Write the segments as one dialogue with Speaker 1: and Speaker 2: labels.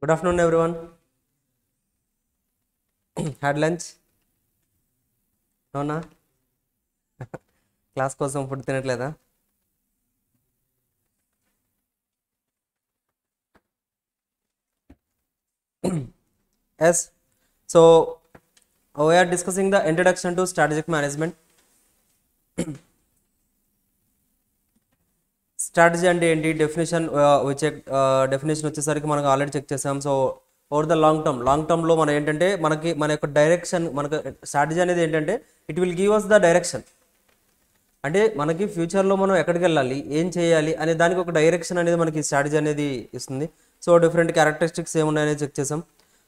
Speaker 1: Good afternoon, everyone. Had lunch? No, na? Class కోసం food తినట్లేదా? Yes. So, we are discussing the introduction to strategic management. Strategy అంటే ఏంటి definition definition వచ్చేసరికి మనం already check చేసాం. So over the long టర్మ్లో మనం ఏంటంటే మన యొక్క డైరెక్షన్ మనకు స్ట్రాటజీ అనేది ఏంటంటే it will give us the direction. అంటే మనకి ఫ్యూచర్లో మనం ఎక్కడికి వెళ్ళాలి, ఏం చేయాలి అనే దానికి ఒక డైరెక్షన్ అనేది మనకి స్ట్రాటజీ అనేది ఇస్తుంది. సో డిఫరెంట్ క్యారెక్టరిస్టిక్స్ ఏమున్నాయని చెక్ చేసాం.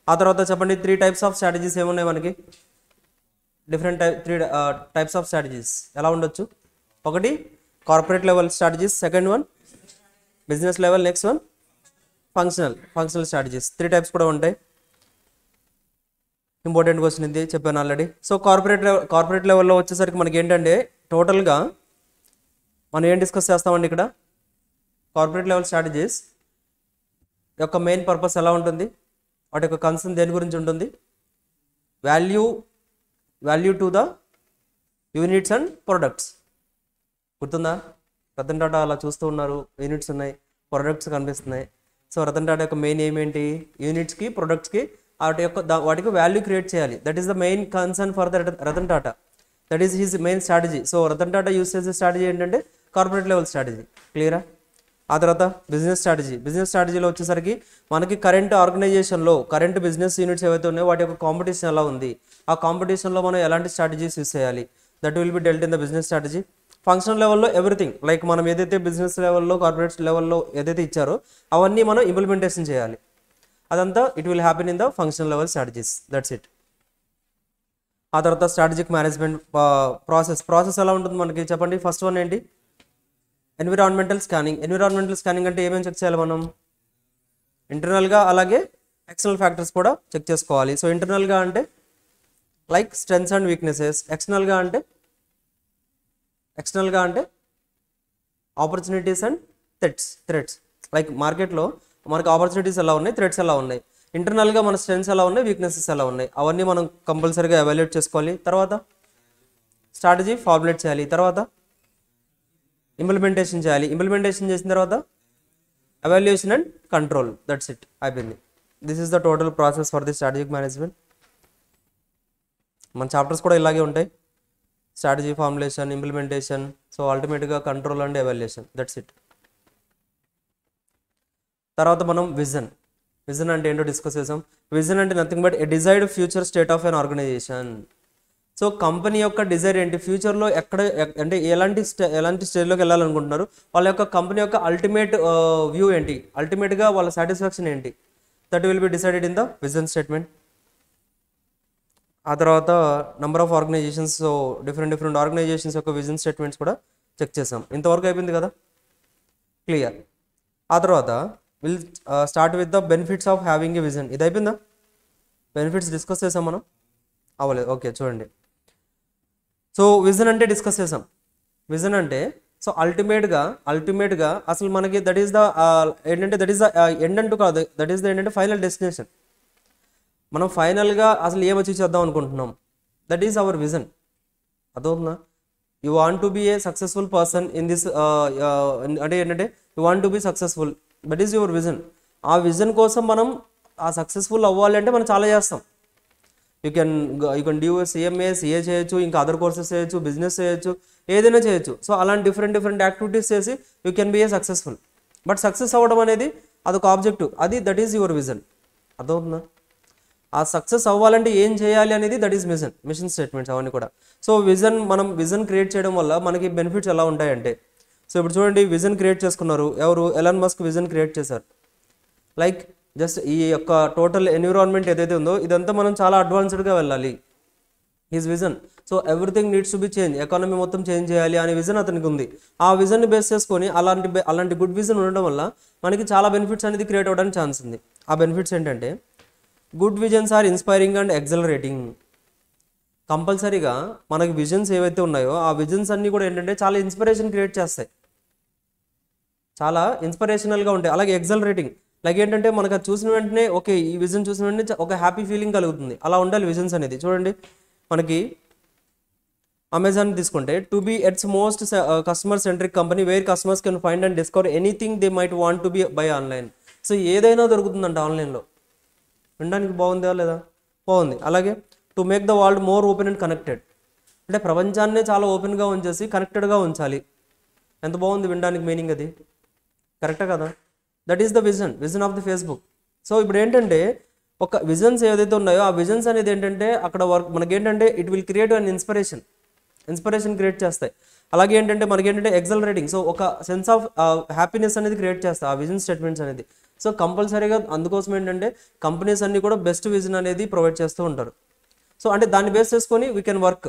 Speaker 1: ఆ తర్వాత చెప్పండి 3 types ఆఫ్ స్ట్రాటజీస్ ఏమున్నాయి మనకి. త్రీ టైప్స్ ఆఫ్ స్ట్రాటజీస్ ఎలా ఉండొచ్చు. ఒకటి corporate level strategies, second one business level, next one functional strategies. 3 types కూడా ఉంటాయి. ఇంపార్టెంట్ క్వశ్చన్ ఇది చెప్పాను ఆల్రెడీ. సో కార్పొరేట్ లెవెల్లో వచ్చేసరికి మనకి ఏంటంటే టోటల్గా మనం ఏం డిస్కస్ చేస్తామండి ఇక్కడ. కార్పొరేట్ లెవెల్ స్ట్రాటజీస్ యొక్క మెయిన్ పర్పస్ ఎలా ఉంటుంది, వాటి యొక్క కన్సర్న్ దేని గురించి ఉంటుంది, value to the units and products. గుర్తుందా? రతన్ టాటా అలా చూస్తూ ఉన్నారు, యూనిట్స్ ఉన్నాయి, ప్రొడక్ట్స్ కనిపిస్తున్నాయి. సో రతన్ టాటా యొక్క మెయిన్ ఏమేంటి, యూనిట్స్కి ప్రొడక్ట్స్కి వాటికి వాల్యూ క్రియేట్ చేయాలి. That is the main concern for the Ratan Tata. That is his main strategy. So Ratan Tata use చేసే స్ట్రాటజీ ఏంటంటే కార్పొరేట్ లెవెల్ స్ట్రాటజీ. క్లియరా? ఆ తర్వాత బిజినెస్ స్ట్రాటజీలో వచ్చేసరికి మనకి కరెంట్ ఆర్గనైజేషన్లో కరెంట్ బిజినెస్ యూనిట్స్ ఏవైతే ఉన్నాయో వాటి యొక్క కాంపిటీషన్ ఎలా ఉంది, ఆ కాంపిటీషన్లో మనం ఎలాంటి స్ట్రాటజీస్ యూస్ చేయాలి, that will be dealt in the business strategy. Functional లెవెల్లో ఎవ్రీథింగ్ లైక్ మనం ఏదైతే బిజినెస్ లెవెల్లో కార్పొరేట్ లెవెల్లో ఏదైతే ఇచ్చారో అవన్నీ మనం ఇంప్లిమెంటేషన్ చేయాలి. అదంతా it will happen in the functional level strategies. That's it. ఆ తర్వాత స్ట్రాటజిక్ మేనేజ్మెంట్ ప్రాసెస్ ఎలా ఉంటుంది మనకి చెప్పండి. ఫస్ట్ వన్ ఏంటి, ఎన్విరాన్మెంటల్ స్కానింగ్ అంటే ఏమేమి చెక్ చేయాలి మనం, ఇంటర్నల్గా అలాగే ఎక్స్టర్నల్ ఫ్యాక్టర్స్ కూడా చెక్ చేసుకోవాలి. సో ఇంటర్నల్గా అంటే లైక్ స్ట్రెంగ్స్ అండ్ వీక్నెసెస్, ఎక్స్టర్నల్గా అంటే ఆపర్చునిటీస్ అండ్ థ్రెట్స్. లైక్ మార్కెట్లో మనకు ఆపర్చునిటీస్ ఎలా ఉన్నాయి, థ్రెట్స్ ఎలా ఉన్నాయి, ఇంటర్నల్గా మన స్ట్రెంగ్స్ ఎలా ఉన్నాయి, వీక్నెసెస్ ఎలా ఉన్నాయి, అవన్నీ మనం కంపల్సరీగా ఎవాల్యుయేట్ చేసుకోవాలి. తర్వాత స్ట్రాటజీ ఫార్ములేట్ చేయాలి, తర్వాత ఇంప్లిమెంటేషన్ చేయాలి, ఇంప్లిమెంటేషన్ చేసిన తర్వాత evaluation and control. That's it, అయిపోయింది. This is the total process for the strategic management. మన చాప్టర్స్ కూడా ఇలాగే ఉంటాయి, స్ట్రాటజీ, ఫార్ములేషన్, ఇంప్లిమెంటేషన్, సో అల్టిమేట్గా control and evaluation. That's it. తర్వాత మనం విజన్ అంటే ఏంటో డిస్కస్ చేసాం. విజన్ అంటే nothing but a desired future state of an organization. So company యొక్క డిజైర్ ఏంటి, ఫ్యూచర్లో అంటే ఎలాంటి స్టేజ్లోకి వెళ్ళాలనుకుంటున్నారు, వాళ్ళ యొక్క కంపెనీ యొక్క అల్టిమేట్ వ్యూ ఏంటి, అల్టిమేట్గా వాళ్ళ సాటిస్ఫాక్షన్ ఏంటి, that will be decided in the vision statement. ఆ తర్వాత number of organizations, so different organizations యొక్క విజన్ స్టేట్మెంట్స్ కూడా చెక్ చేసాం. ఇంతవరకు అయిపోయింది కదా, క్లియర్. ఆ తర్వాత will start with the benefits of having a vision. ఇది అయిపోయిందా, బెనిఫిట్స్ డిస్కస్ చేసాం మనం, అవ్వలేదు. ఓకే చూడండి. సో విజన్ అంటే డిస్కస్ చేసాం. విజన్ అంటే సో అల్టిమేట్గా అసలు మనకి దట్ ఈస్ ద ఏంటంటే దట్ ఈస్ ద ఎండ్ అంటూ కాదు, దట్ ఈస్ ద ఏంటంటే ఫైనల్ డెస్టినేషన్. మనం ఫైనల్గా అసలు ఏం అచీవ్ చేద్దాం అనుకుంటున్నాం, దట్ ఈస్ అవర్ విజన్. అదవుతుందా? You want to be a successful person in this, అంటే ఏంటంటే you want to be successful, that is your vision. ఆ విజన్ కోసం మనం ఆ సక్సెస్ఫుల్ అవ్వాలి అంటే మనం చాలా చేస్తాం. యూ కెన్ డూ సిఏ చేయొచ్చు, ఇంకా అదర్ కోర్సెస్ చేయొచ్చు, బిజినెస్ చేయొచ్చు, ఏదైనా చేయొచ్చు. సో అలాంటి డిఫరెంట్ యాక్టివిటీస్ చేసి you can be a successful. But success అవ్వడం అనేది అదొక ఆబ్జెక్టివ్, అది దట్ ఈస్ యువర్ విజన్. అదవుతుందా? ఆ సక్సెస్ అవ్వాలంటే ఏం చేయాలి అనేది దట్ ఈస్ మిషన్ స్టేట్మెంట్స్ అవన్నీ కూడా. సో మనం విజన్ క్రియేట్ చేయడం వల్ల మనకి బెనిఫిట్స్ ఎలా ఉంటాయంటే, సో ఇప్పుడు చూడండి, విజన్ క్రియేట్ చేసుకున్నారు ఎవరు, ఎలాన్ మస్క్ విజన్ క్రియేట్ చేశారు. లైక్ జస్ట్ ఈ యొక్క టోటల్ ఎన్విరాన్మెంట్ ఏదైతే ఉందో ఇదంతా మనం చాలా అడ్వాన్స్డ్గా వెళ్ళాలి, his vision. So everything needs to B change, economy మొత్తం చేంజ్ చేయాలి అనే విజన్ అతనికి ఉంది. ఆ విజన్ని బేస్ చేసుకొని అలాంటి గుడ్ విజన్ ఉండడం వల్ల మనకి చాలా బెనిఫిట్స్ అనేది క్రియేట్ అవ్వడానికి ఛాన్స్ ఉంది. ఆ బెనిఫిట్స్ ఏంటంటే good visions are inspiring and accelerating. కంపల్సరీగా మనకి విజన్స్ ఏవైతే ఉన్నాయో ఆ విజన్స్ అన్నీ కూడా ఏంటంటే చాలా ఇన్స్పిరేషన్ క్రియేట్ చేస్తాయి, చాలా ఇన్స్పిరేషనల్గా ఉంటాయి. అలాగే ఎక్సలరేటింగ్ లైక్ ఏంటంటే మనకు అది చూసిన వెంటనే ఓకే ఈ విజన్ చూసిన వెంటనే ఒక హ్యాపీ ఫీలింగ్ కలుగుతుంది. అలా ఉండాలి విజన్స్ అనేది. చూడండి మనకి అమెజాన్ తీసుకుంటే to be earth's most customer centric company where customers can find and discover anything they might want to be buy online. So ఏదైనా దొరుకుతుందంట ఆన్లైన్లో. వినడానికి బాగుందా లేదా? బాగుంది. అలాగే to make the world more open and connected, అంటే ప్రపంచాన్నే చాలా ఓపెన్గా ఉంచేసి కనెక్టెడ్గా ఉంచాలి. ఎంత బాగుంది వినడానికి మీనింగ్ అది. కరెక్టా కదా? That is the vision of the Facebook. So ఇప్పుడు ఏంటంటే ఒక విజన్స్ ఏదైతే ఉన్నాయో ఆ విజన్స్ అనేది ఏంటంటే అక్కడ వర్క్ మనకేంటంటే it will create an inspiration create చేస్తాయి. అలాగే ఏంటంటే మనకేంటంటే ఎగ్జలరేటింగ్, సో ఒక సెన్స్ ఆఫ్ హ్యాపీనెస్ అనేది క్రియేట్ చేస్తాయి ఆ విజన్ స్టేట్మెంట్స్ అనేది. సో కంపల్సరీగా అందుకోసం ఏంటంటే కంపెనీస్ అన్ని కూడా బెస్ట్ విజన్ అనేది ప్రొవైడ్ చేస్తూ ఉంటారు. సో అంటే దాన్ని బేస్ చేసుకొని we can work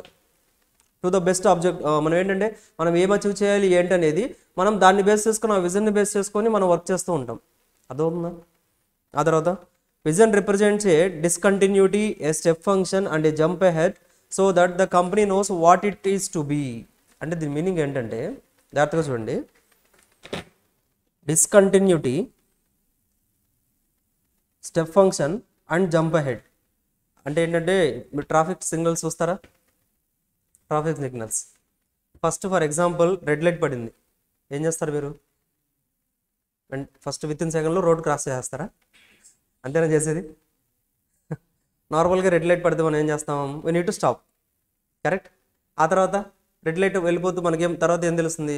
Speaker 1: to the best object. మనం ఏంటంటే మనం ఏం అచీవ్ చేయాలి ఏంటనేది మనం దాన్ని బేస్ చేసుకొని ఆ విజన్ని బేస్ చేసుకొని మనం వర్క్ చేస్తూ ఉంటాం. అర్థమవుతుందా? ఆ తర్వాత vision represents a discontinuity, a step function and a jump ahead so that the company knows what it is to be. అంటే దీని మీనింగ్ ఏంటంటే జాగ్రత్తగా చూడండి. Discontinuity, step function and jump ahead అంటే ఏంటంటే మీరు ట్రాఫిక్ సిగ్నల్స్ చూస్తారా? Traffic signals first for example red light పడింది, ఏం చేస్తారు మీరు? అండ్ ఫస్ట్ విత్ ఇన్ సెకండ్లో రోడ్ క్రాస్ చేస్తారా? అంతేనా చేసేది? నార్మల్గా రెడ్ లైట్ పడితే మనం ఏం చేస్తాం? We need to stop, correct? ఆ తర్వాత రెడ్ లైట్ వెళ్ళిపోతూ మనకేం తర్వాత ఏం తెలుస్తుంది?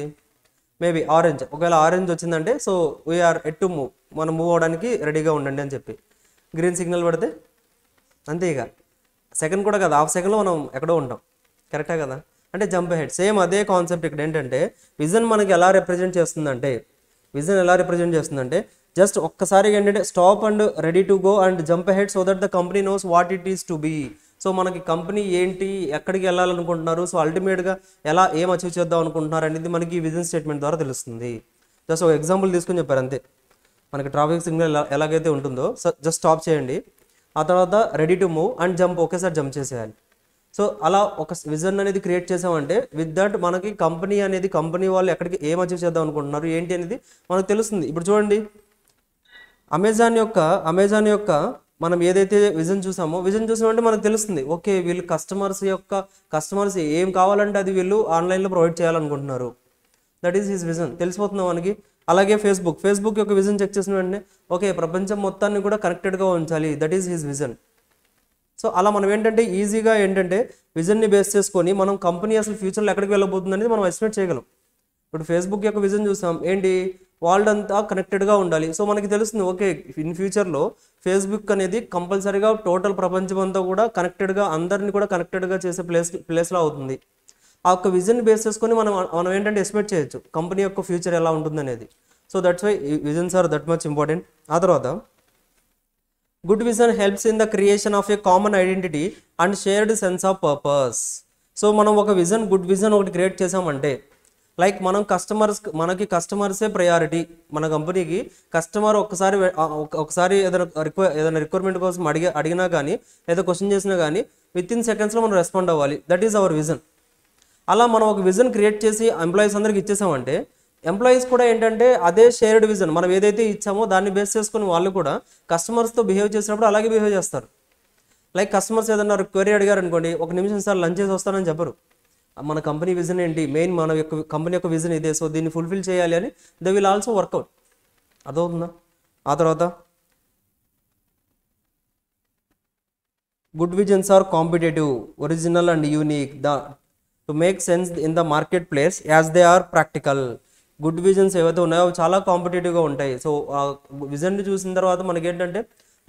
Speaker 1: మేబీ ఆరెంజ్, ఒకవేళ ఆరెంజ్ వచ్చిందంటే so we are at to move, మనం మూవ్ అవడానికి రెడీగా ఉండండి అని చెప్పి. గ్రీన్ సిగ్నల్ పడితే అంతే, ఇక సెకండ్ కూడా కదా, హాఫ్ సెకండ్లో మనం ఎక్కడో ఉంటాం. కరెక్టా కదా? అంటే జంప్ హెడ్. సేమ్ అదే కాన్సెప్ట్ ఇక్కడ ఏంటంటే విజన్ మనకి ఎలా రిప్రజెంట్ చేస్తుందంటే జస్ట్ ఒక్కసారి ఏంటంటే stop and ready to go and jump ahead so that the company knows what it is to be. So మనకి కంపెనీ ఏంటి, ఎక్కడికి వెళ్ళాలనుకుంటున్నారు, సో అల్టిమేట్గా ఏం అచీవ్ చేద్దాం అనుకుంటున్నారు అనేది మనకి విజన్ స్టేట్మెంట్ ద్వారా తెలుస్తుంది. జస్ట్ ఒక ఎగ్జాంపుల్ తీసుకొని చెప్పారు అంతే. మనకి ట్రాఫిక్ సిగ్నల్ ఎలాగైతే ఉంటుందో సో జస్ట్ స్టాప్ చేయండి, ఆ తర్వాత ready to move and jump ఒకేసారి జంప్ చేసేయాలి. సో అలా ఒక విజన్ అనేది క్రియేట్ చేసామంటే విత్ దట్ మనకి కంపెనీ వాళ్ళు ఎక్కడికి ఏం అచీవ్ చేద్దాం అనుకుంటున్నారు ఏంటి అనేది మనకు తెలుస్తుంది. ఇప్పుడు చూడండి అమెజాన్ యొక్క మనం ఏదైతే విజన్ చూసామంటే మనకు తెలుస్తుంది ఓకే వీళ్ళు కస్టమర్స్ ఏం కావాలంటే అది వీళ్ళు ఆన్లైన్లో ప్రొవైడ్ చేయాలనుకుంటున్నారు. దట్ ఈస్ హిస్ విజన్, తెలిసిపోతుంది మనకి. అలాగే ఫేస్బుక్ యొక్క విజన్ చెక్ చేసిన వెంటనే ఓకే ప్రపంచం మొత్తాన్ని కూడా కనెక్టెడ్గా ఉంచాలి, that is his vision. So అలా మనం ఏంటంటే ఈజీగా ఏంటంటే విజన్ని బేస్ చేసుకొని మనం కంపెనీ అసలు ఫ్యూచర్లో ఎక్కడికి వెళ్ళబోతుంది అనేది మనం ఎస్టిమేట్ చేయగలం. ఇప్పుడు ఫేస్బుక్ యొక్క విజన్ చూసాం ఏంటి, వరల్డ్ అంతా కనెక్టెడ్గా ఉండాలి. సో మనకి తెలుస్తుంది ఓకే ఇన్ ఫ్యూచర్లో ఫేస్బుక్ అనేది కంపల్సరీగా టోటల్ ప్రపంచం అంతా కూడా కనెక్టెడ్గా అందరినీ కూడా కనెక్టెడ్గా చేసే ప్లేస్లో అవుతుంది. ఆ యొక్క విజన్ బేస్ చేసుకొని మనం ఏంటంటే ఎస్టిమేట్ చేయొచ్చు కంపెనీ యొక్క ఫ్యూచర్ ఎలా ఉంటుంది అనేది. So that's why visions are that much important. ఆ తర్వాత good vision helps in the creation of a common identity and shared sense of purpose. So మనం ఒక గుడ్ విజన్ ఒకటి క్రియేట్ చేసామంటే లైక్ మనకి కస్టమర్సే ప్రయారిటీ. మన కంపెనీకి కస్టమర్ ఒకసారి ఏదైనా రిక్వైర్మెంట్ కోసం అడిగినా కానీ లేదా క్వశ్చన్ చేసినా కానీ విత్ ఇన్ సెకండ్స్లో మనం రెస్పాండ్ అవ్వాలి. That is our vision. అలా మనం ఒక విజన్ క్రియేట్ చేసి ఎంప్లాయీస్ అందరికి ఇచ్చేసామంటే ఎంప్లాయీస్ కూడా ఏంటంటే అదే షేర్డ్ విజన్ మనం ఏదైతే ఇచ్చామో దాన్ని బేస్ చేసుకుని వాళ్ళు కూడా కస్టమర్స్తో బిహేవ్ చేసినప్పుడు అలాగే బిహేవ్ చేస్తారు. లైక్ కస్టమర్స్ ఏదన్నా క్వరీ అడిగారు అనుకోండి, ఒక నిమిషం సార్ లంచ్ చేసి వస్తానని చెప్పరు. మన కంపెనీ విజన్ ఏంటి, మెయిన్ మన యొక్క కంపెనీ యొక్క విజన్ ఇదే, సో దీన్ని ఫుల్ఫిల్ చేయాలి అని దే విల్ ఆల్సో వర్కౌట్. అదవుతుందా? ఆ తర్వాత good visions are competitive, original and unique to make sense in the market place as they are practical. Good visions ఏవైతే ఉన్నాయో అవి చాలా కాంపిటేటివ్గా ఉంటాయి. సో ఆ విజన్ని చూసిన తర్వాత మనకి ఏంటంటే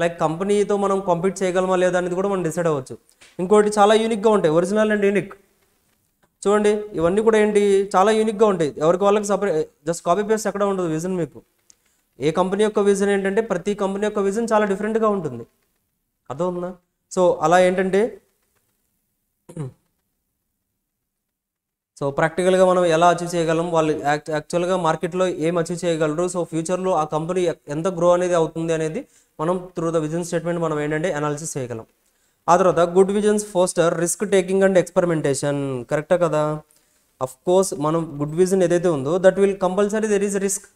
Speaker 1: లైక్ కంపెనీతో మనం కాంపీట్ చేయగలమా లేదా అనేది కూడా మనం డిసైడ్ అవ్వచ్చు. ఇంకోటి చాలా యూనిక్గా ఉంటాయి, ఒరిజినల్ అండ్ యూనిక్. చూడండి ఇవన్నీ కూడా ఏంటి చాలా యూనిక్గా ఉంటాయి, ఎవరికి వాళ్ళకి సపరేట్, జస్ట్ కాపీ పేస్ట్ ఎక్కడ ఉండదు విజన్. మీకు ఏ కంపెనీ యొక్క విజన్ ఏంటంటే ప్రతి కంపెనీ యొక్క విజన్ చాలా డిఫరెంట్గా ఉంటుంది. అర్థమవుతుందా? సో అలా ఏంటంటే సో ప్రాక్టికల్గా మనం ఎలా అచీవ్ చేయగలం, వాళ్ళు యాక్చువల్గా మార్కెట్లో ఏం అచీవ్ చేయగలరు, సో ఫ్యూచర్లో ఆ కంపెనీ ఎంత గ్రో అనేది అవుతుంది అనేది మనం త్రూ ద విజన్ స్టేట్మెంట్ మనం ఏంటంటే అనాలిసిస్ చేయగలం. ఆ తర్వాత good visions foster risk taking and experimentation. కరెక్టా కదా? అఫ్ కోర్స్ మనం గుడ్ విజన్ ఏదైతే ఉందో that will compulsory there is risk.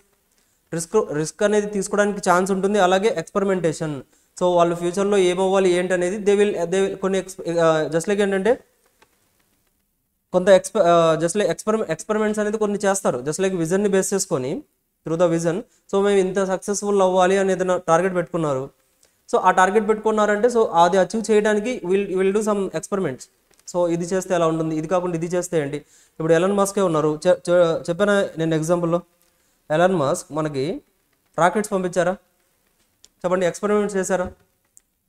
Speaker 1: Risk అనేది తీసుకోవడానికి ఛాన్స్ ఉంటుంది. అలాగే ఎక్స్పెరిమెంటేషన్. సో వాళ్ళు ఫ్యూచర్లో ఏమవ్వాలి ఏంటి అనేది దే విల్ కొన్ని జస్ట్ లైక్ ఏంటంటే కొంత జస్ట్ లైక్ ఎక్స్పెరిమెంట్స్ అనేది కొన్ని చేస్తారు, జస్ట్ లైక్ విజన్ని బేస్ చేసుకొని త్రూ ద విజన్. సో మేము ఇంత సక్సెస్ఫుల్ అవ్వాలి అనేది టార్గెట్ పెట్టుకున్నారు. సో ఆ టార్గెట్ పెట్టుకున్నారంటే సో అది అచీవ్ చేయడానికి will do some experiments. So ఇది చేస్తే ఎలా ఉంటుంది, ఇది కాకుండా ఇది చేస్తే ఏంటి. ఇప్పుడు ఎలన్ మస్కే ఉన్నారు, చెప్పాను నేను ఎగ్జాంపుల్లో. ఎలన్ మస్క్ మనకి రాకెట్స్ పంపించారా చెప్పండి, ఎక్స్పెరిమెంట్స్ చేశారా?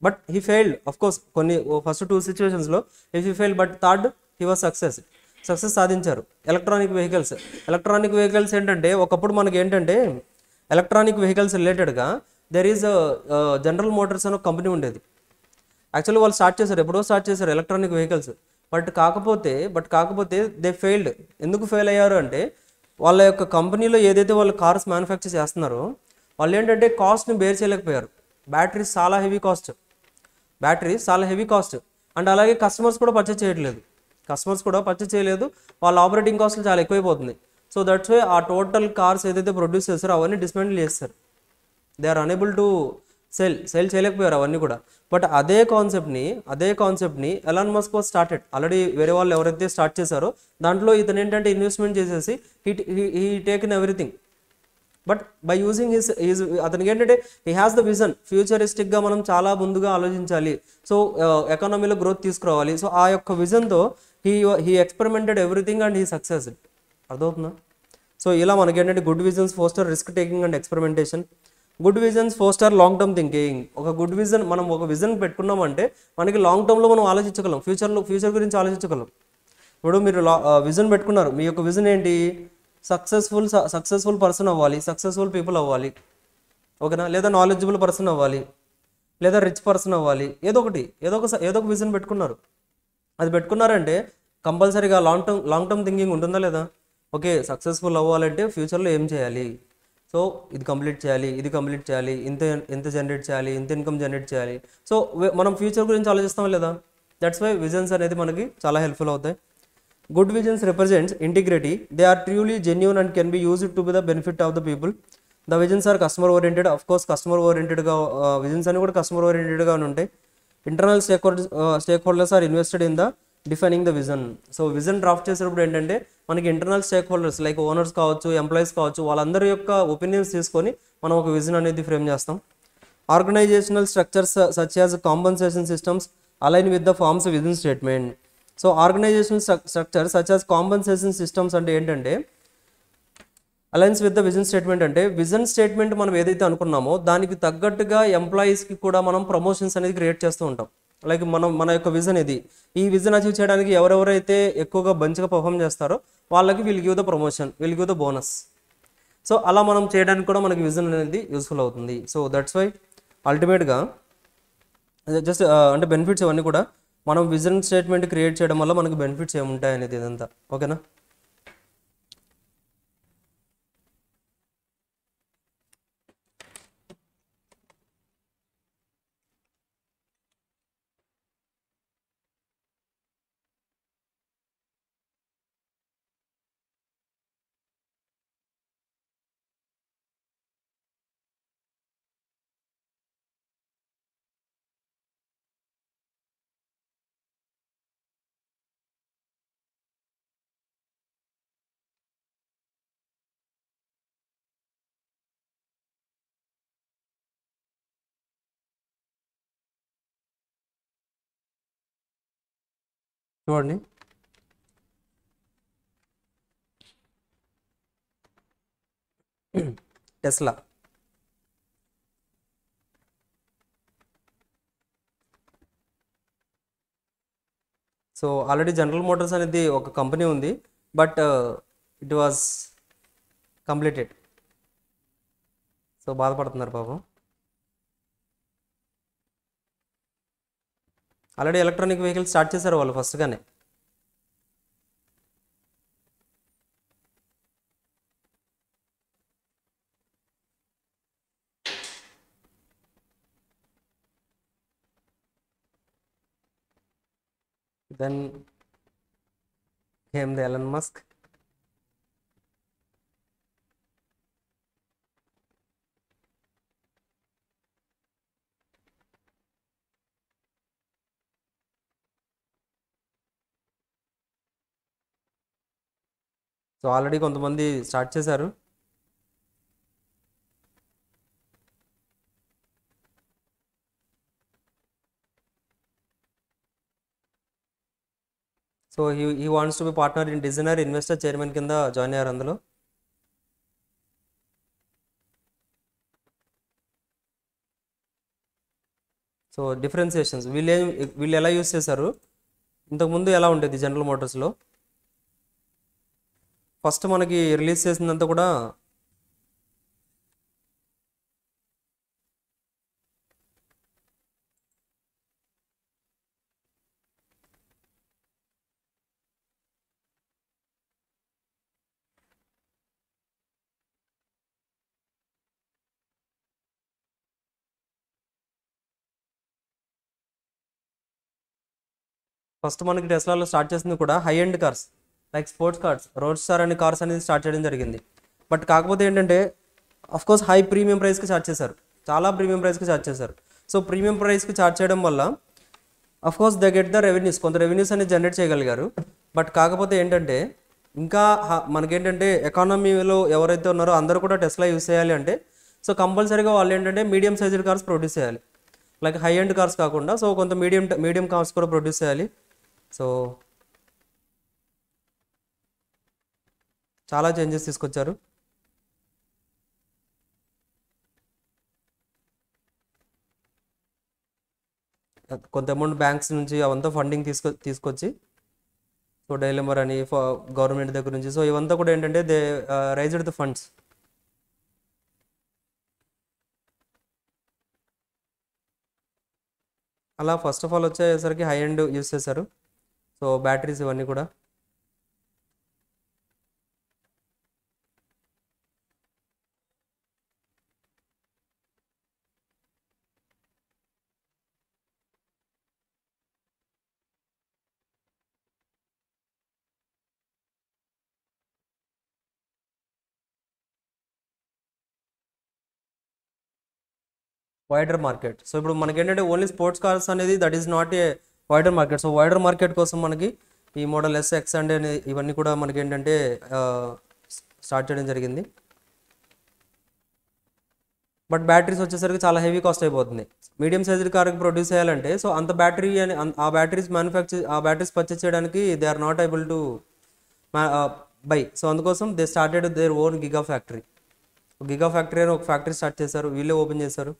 Speaker 1: But he failed of course కొన్ని ఫస్ట్ 2 సిచ్యువేషన్స్లో he failed, but third he was success సాధించారు. ఎలక్ట్రానిక్ వెహికల్స్ ఏంటంటే ఒకప్పుడు మనకి ఏంటంటే ఎలక్ట్రానిక్ వెహికల్స్ రిలేటెడ్గా దెర్ ఈజ్ జనరల్ మోటార్స్ అనే కంపెనీ ఉండేది. యాక్చువల్లీ వాళ్ళు ఎప్పుడో స్టార్ట్ చేశారు ఎలక్ట్రానిక్ వెహికల్స్. బట్ కాకపోతే దే ఫెయిల్డ్. ఎందుకు ఫెయిల్ అయ్యారు అంటే వాళ్ళ యొక్క కంపెనీలో ఏదైతే వాళ్ళు కార్స్ మ్యానుఫ్యాక్చర్ చేస్తున్నారో వాళ్ళు ఏంటంటే కాస్ట్ని బేర్ చేయలేకపోయారు. బ్యాటరీస్ చాలా హెవీ కాస్ట్ అండ్ అలాగే కస్టమర్స్ కూడా పర్చేస్ చేయలేదు. వాళ్ళ ఆపరేటింగ్ కాస్ట్లు చాలా ఎక్కువైపోతుంది. సో దట్స్ వై ఆ టోటల్ కార్స్ ఏదైతే ప్రొడ్యూస్ చేస్తారో అవన్నీ డిస్మాంటిల్ చేస్తారు. They are unable to sell చేయలేకపోయారు అవన్నీ కూడా. బట్ అదే కాన్సెప్ట్ని Elon Musk was started. Already వేరే వాళ్ళు ఎవరైతే స్టార్ట్ చేశారో దాంట్లో ఇతను ఏంటంటే ఇన్వెస్ట్మెంట్ చేసేసి he taken everything. But by using అతనికి ఏంటంటే హీ హ్యాస్ ద విజన్, ఫ్యూచరిస్టిక్గా మనం చాలా ముందుగా ఆలోచించాలి. సో ఎకానమీలో గ్రోత్ తీసుకురావాలి. సో ఆ యొక్క విజన్తో he experimented everything and he success. అర్థమవుతుందా? సో ఇలా మనకి ఏంటంటే good visions foster risk taking and experimentation. Good visions foster long term thinking. మనం ఒక విజన్ పెట్టుకున్నామంటే మనకి లాంగ్ టర్మ్లో మనం ఆలోచించగలం, ఫ్యూచర్ గురించి ఆలోచించగలం. ఇప్పుడు మీరు విజన్ పెట్టుకున్నారు, మీ యొక్క విజన్ ఏంటి? సక్సెస్ఫుల్ పర్సన్ అవ్వాలి, సక్సెస్ఫుల్ పీపుల్ అవ్వాలి, ఓకేనా? లేదా నాలెడ్జబుల్ పర్సన్ అవ్వాలి, లేదా రిచ్ పర్సన్ అవ్వాలి. ఏదో ఒక విజన్ పెట్టుకున్నారు. అది పెట్టుకున్నారంటే కంపల్సరీగా లాంగ్ టర్మ్ థింకింగ్ ఉంటుందా లేదా? ఓకే, సక్సెస్ఫుల్ అవ్వాలంటే ఫ్యూచర్లో ఏం చేయాలి? సో ఇది కంప్లీట్ చేయాలి, ఇంత జనరేట్ చేయాలి, ఇంత ఇన్కమ్ జనరేట్ చేయాలి. సో మనం ఫ్యూచర్ గురించి ఆలోచిస్తామా లేదా? దట్స్ వై విజన్స్ అనేది మనకి చాలా హెల్ప్ఫుల్ అవుతాయి. Good visions represents integrity. They are truly genuine and can be used to be the benefit of the people. The visions are customer oriented. Of course customer ఓరియంటెడ్గా visions అని కూడా customer ఓరియంటెడ్గా ఉంటాయి. Internal stakeholders are invested in the defining the vision. So vision draft చేసేటప్పుడు ఏంటంటే మనకి internal stakeholders like owners కావచ్చు, employees కావచ్చు, వాళ్ళందరి యొక్క ఒపీనియన్స్ తీసుకొని మనం ఒక విజన్ అనేది ఫ్రేమ్ చేస్తాం. Organizational structures such as compensation systems align with the firm's vision statement. So organizational structure such as compensation systems అంటే ఏంటంటే aligns with the vision statement అంటే విజన్ స్టేట్మెంట్ మనం ఏదైతే అనుకున్నామో దానికి తగ్గట్టుగా ఎంప్లాయీస్కి కూడా మనం ప్రమోషన్స్ అనేది క్రియేట్ చేస్తూ ఉంటాం. లైక్ మన యొక్క విజన్ ఇది, ఈ విజన్ అచీవ్ చేయడానికి ఎవరెవరైతే ఎక్కువగా మంచిగా పర్ఫామ్ చేస్తారో వాళ్ళకి will give the promotion, will give the bonus. So అలా మనం చేయడానికి కూడా మనకి విజన్ అనేది యూస్ఫుల్ అవుతుంది. సో దట్స్ వై అల్టిమేట్గా జస్ట్ అంటే బెనిఫిట్స్ ఇవన్నీ కూడా మనం విజన్ స్టేట్మెంట్ క్రియేట్ చేయడం వల్ల మనకి బెనిఫిట్స్ ఏముంటాయి అనేది ఇదంతా, ఓకేనా? చూడండి, Tesla. So already general Motors అనేది ఒక కంపెనీ ఉంది, but it was completed. So బాధపడుతున్నారు పాపం. ఆల్రెడీ ఎలక్ట్రానిక్ వెహికల్స్ స్టార్ట్ చేశారు వాళ్ళు ఫస్ట్గానే. Then came the Elon Musk. So already కొంతమంది స్టార్ట్ చేశారు. So he wants to be partner in designer investor chairman కింద జాయిన్ అయ్యారు అందులో. సో డిఫరెన్సియేషన్స్ వీళ్ళు ఎలా యూస్ చేశారు, ఇంతకుముందు ఎలా ఉండేది జనరల్ మోటార్స్లో. ఫస్ట్ మనకి రిలీజ్ చేసిందంతా కూడా ఫస్ట్ మనకి టెస్లాలో స్టార్ట్ చేసింది కూడా high end cars like sports cars, road star అనే కార్స్ అనేది స్టార్ట్ చేయడం జరిగింది. బట్ కాకపోతే ఏంటంటే కోర్స్ హై ప్రీమియం ప్రైస్కి చార్జ్ చేశారు, చాలా ప్రీమియం ప్రైస్కి చార్జ్ చేశారు. సో ప్రీమియం ప్రైస్కి చార్జ్ చేయడం వల్ల course they get the revenues, కొంత రెవెన్యూస్ అనేది జనరేట్ చేయగలిగారు. బట్ కాకపోతే ఏంటంటే ఇంకా మనకేంటంటే ఎకానమీలో ఎవరైతే ఉన్నారో అందరూ కూడా టెస్లా యూస్ చేయాలి అంటే సో కంపల్సరీగా వాళ్ళు ఏంటంటే మీడియం సైజెడ్ కార్స్ ప్రొడ్యూస్ చేయాలి, లైక్ హై ఎండ్ కార్స్ కాకుండా సో కొంత మీడియం కార్స్ కూడా ప్రొడ్యూస్ చేయాలి. సో చాలా చేంజెస్ తీసుకొచ్చారు. కొంత అమౌంట్ బ్యాంక్స్ నుంచి అవంతా ఫండింగ్ తీసుకొచ్చి సో డైలమర్ అని గవర్నమెంట్ దగ్గర నుంచి సో ఇవంతా కూడా ఏంటంటే దే రైజ్డ్ ద ఫండ్స్. అలా ఫస్ట్ ఆఫ్ ఆల్ వచ్చేసరికి హై ఎండ్ యూస్ చేశారు. సో బ్యాటరీస్ ఇవన్నీ కూడా వైడర్ మార్కెట్. సో ఇప్పుడు మనకి ఏంటంటే ఓన్లీ స్పోర్ట్స్ కార్స్ అనేది that is not a wider market. So wider market కోసం మనకి ఈ మోడల్ ఎస్, ఎక్స్ అండ్ ఇవన్నీ కూడా మనకి ఏంటంటే స్టార్ట్ చేయడం జరిగింది. బట్ బ్యాటరీస్ వచ్చేసరికి చాలా హెవీ కాస్ట్ అయిపోతుంది. మీడియం సైజ్డ్ కార్కి ప్రొడ్యూస్ చేయాలంటే సో అంత బ్యాటరీ అని ఆ బ్యాటరీస్ పర్చేస్ చేయడానికి they are not able to buy. So అందుకోసం they started their own giga factory. Giga factory అని ఒక ఫ్యాక్టరీ స్టార్ట్ చేశారు, వీళ్ళే ఓపెన్ చేశారు.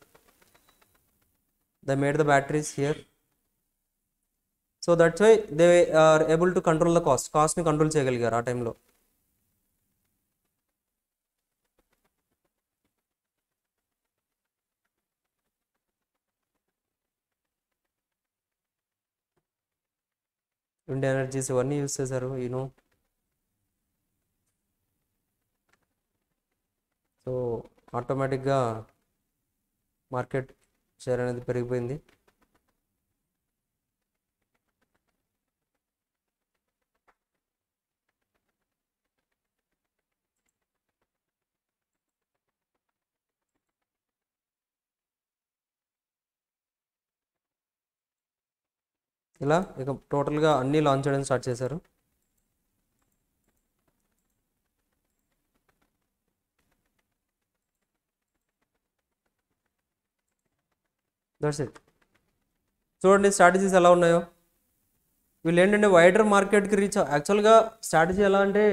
Speaker 1: They made the batteries here. So that's why they are able to control the కాస్ట్ని control చేయగలిగారు ఆ టైంలో. విండ్ ఎనర్జీస్ ఇవన్నీ యూస్ చేశారు యూనో. సో ఆటోమేటిక్గా మార్కెట్ షేర్ అనేది పెరిగిపోయింది. ఇలా ఇక టోటల్గా అన్నీ లాంచ్ చేయడం స్టార్ట్ చేశారు. That's it. చూడండి స్ట్రాటజీస్ ఎలా ఉన్నాయో. వీళ్ళు ఏంటంటే వైడర్ మార్కెట్కి రీచ్ యాక్చువల్గా స్ట్రాటజీ ఎలా అంటే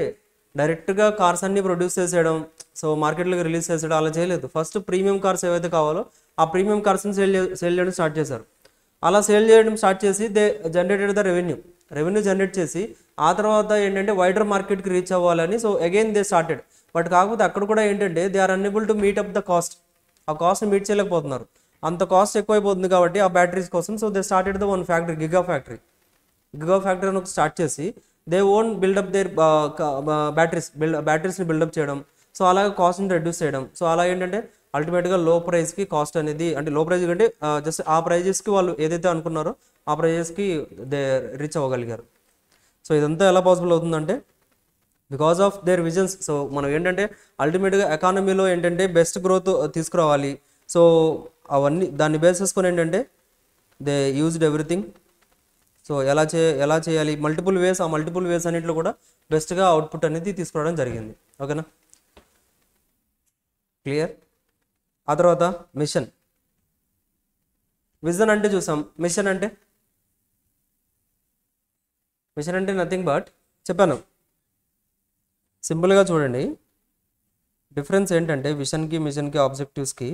Speaker 1: డైరెక్ట్గా కార్స్ అన్నీ ప్రొడ్యూస్ చేసేయడం, సో మార్కెట్లోకి రిలీజ్ చేసేయడం అలా చేయలేదు. ఫస్ట్ ప్రీమియం కార్స్ ఏవైతే కావాలో ఆ ప్రీమియం కార్స్ని సేల్ చేయడం స్టార్ట్ చేశారు. అలా సేల్ చేయడం స్టార్ట్ చేసి they generated the revenue generate చేసి ఆ తర్వాత ఏంటంటే వైడర్ మార్కెట్కి రీచ్ అవ్వాలని so again they started. But కాకపోతే అక్కడ కూడా ఏంటంటే they are unable to meet up the cost. ఆ కాస్ట్ని మీట్ చేయలేకపోతున్నారు, అంత కాస్ట్ ఎక్కువైపోతుంది కాబట్టి ఆ బ్యాటరీస్ కోసం. So they started the one factory, giga factory అని ఒక స్టార్ట్ చేసి దే ఓన్ బిల్డప్ దేర్ బ్యాటరీస్ని బిల్డప్ చేయడం. సో అలాగే కాస్ట్ని రెడ్యూస్ చేయడం. సో అలా ఏంటంటే అల్టిమేట్గా లో ప్రైస్కి కాస్ట్ అనేది అంటే లో ప్రైస్ కంటే జస్ట్ ఆ ప్రైజెస్కి వాళ్ళు ఏదైతే అనుకున్నారో ఆ ప్రైజెస్కి దే రీచ్ అవ్వగలిగారు. సో ఇదంతా ఎలా పాసిబుల్ అవుతుందంటే because of their visions. So మనం ఏంటంటే అల్టిమేట్గా ఎకానమీలో ఏంటంటే బెస్ట్ గ్రోత్ తీసుకురావాలి. సో అవన్నీ దాన్ని బేస్ చేసుకొని ఏంటంటే దే యూజ్డ్ ఎవ్రీథింగ్. సో ఎలా చేయాలి, మల్టిపుల్ వేస్, ఆ మల్టిపుల్ వేస్ అన్నింటిలో కూడా బెస్ట్గా అవుట్పుట్ అనేది తీసుకురావడం జరిగింది. ఓకేనా, క్లియర్. ఆ తర్వాత మిషన్. విజన్ అంటే చూసాం, మిషన్ అంటే నథింగ్ బట్ చెప్పాను, సింపుల్గా చూడండి. డిఫరెన్స్ ఏంటంటే విజన్కి, మిషన్కి, ఆబ్జెక్టివ్స్కి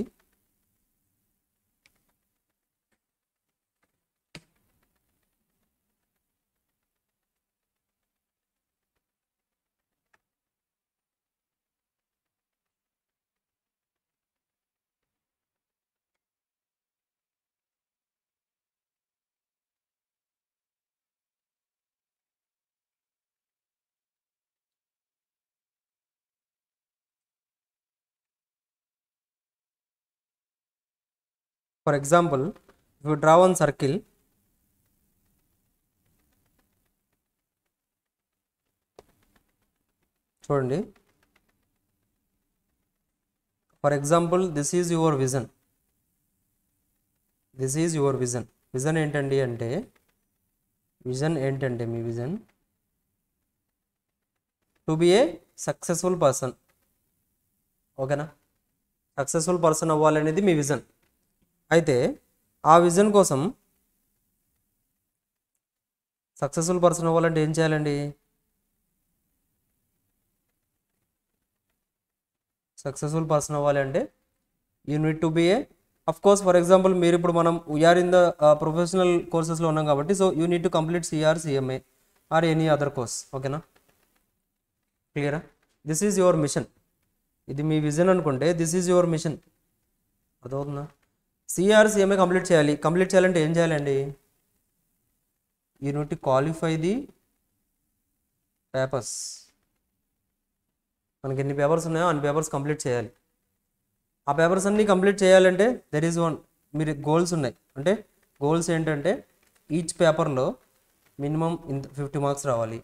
Speaker 1: for example if you draw one circle, చూడండి, for example this is your vision. Vision ఏంటండి అంటే మీ vision to be a successful person. ఓకేనా, సక్సెస్ఫుల్ పర్సన్ అవ్వాలనేది మీ విజన్. అయితే ఆ విజన్ కోసం సక్సెస్ఫుల్ పర్సన్ అవ్వాలంటే ఏం చేయాలండి? సక్సెస్ఫుల్ పర్సన్ అవ్వాలి అంటే you need to be a, of course for example మీరు ఇప్పుడు మనం వీఆర్ ఇన్ ద ప్రొఫెషనల్ కోర్సెస్లో ఉన్నాం కాబట్టి, so you need to complete CR, CMA or any other course. ఓకేనా, క్లియరా? This is your mission. ఇది మీ విజన్ అనుకుంటే దిస్ ఈజ్ యువర్ మిషన్. అర్థమవుతుందా? సిఆర్, సిఎంఏ కంప్లీట్ చేయాలంటే ఏం చేయాలండి? You need to qualify the papers. మనకి ఎన్ని పేపర్స్ ఉన్నాయో అన్ని పేపర్స్ కంప్లీట్ చేయాలి. ఆ పేపర్స్ అన్నీ కంప్లీట్ చేయాలంటే దెర్ ఈజ్ వన్, మీరు గోల్స్ ఉన్నాయి. అంటే గోల్స్ ఏంటంటే ఈచ్ పేపర్లో మినిమం 50 మార్క్స్ రావాలి,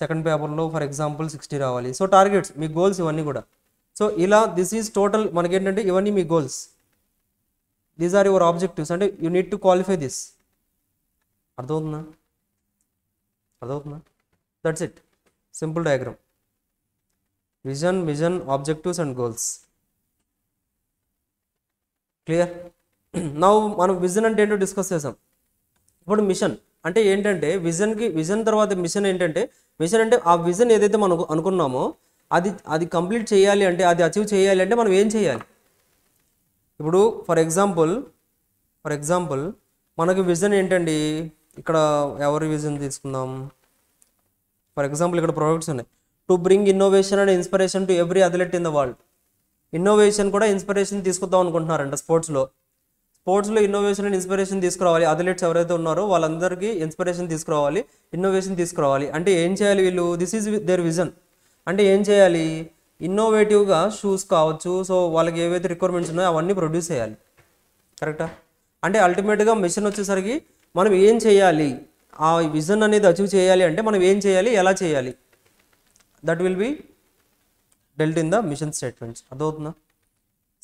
Speaker 1: సెకండ్ పేపర్లో ఫర్ ఎగ్జాంపుల్ 60 రావాలి. సో టార్గెట్స్, మీ గోల్స్ ఇవన్నీ కూడా. సో ఇలా దిస్ ఈజ్ టోటల్ మనకేంటంటే ఇవన్నీ మీ goals, these are your objectives. అంటే you need to qualify this. అర్థమవుతుందా? That's it, simple diagram. Vision, objectives and goals. Clear? Now మనం విజన్ అంటే ఏంటో డిస్కస్ చేసాం. ఇప్పుడు మిషన్ అంటే ఏంటంటే విజన్ తర్వాత మిషన్ ఏంటంటే, మిషన్ అంటే ఆ విజన్ ఏదైతే మనం అనుకున్నామో అది కంప్లీట్ చేయాలి అంటే, అది అచీవ్ చేయాలి అంటే మనం ఏం చేయాలి? ఇప్పుడు ఫర్ ఎగ్జాంపుల్ మనకి విజన్ ఏంటండి, ఇక్కడ ఎవరి విజన్ తీసుకుందాం. ఫర్ ఎగ్జాంపుల్ ఇక్కడ ప్రొడక్ట్స్ ఉన్నాయి. To bring innovation and inspiration to every athlete in the world. Innovation కూడా ఇన్స్పిరేషన్ తీసుకుందాం అనుకుంటున్నారంట స్పోర్ట్స్లో ఇన్నోవేషన్ అండ్ ఇన్స్పిరేషన్ తీసుకురావాలి. అథ్లెట్స్ ఎవరైతే ఉన్నారో వాళ్ళందరికీ ఇన్స్పిరేషన్ తీసుకురావాలి, ఇన్నోవేషన్ తీసుకురావాలి. అంటే ఏం చేయాలి వీళ్ళు? This is there vision. అంటే ఏం చేయాలి? ఇన్నోవేటివ్గా షూస్ కావచ్చు, సో వాళ్ళకి ఏవైతే రిక్వైర్మెంట్స్ ఉన్నాయో అవన్నీ ప్రొడ్యూస్ చేయాలి. కరెక్టా? అంటే అల్టిమేట్గా మిషన్ వచ్చేసరికి మనం ఏం చేయాలి, ఆ విజన్ అనేది అచీవ్ చేయాలి అంటే మనం ఏం చేయాలి, ఎలా చేయాలి, that will be dealt in the mission statements. అర్థమవుతుందా?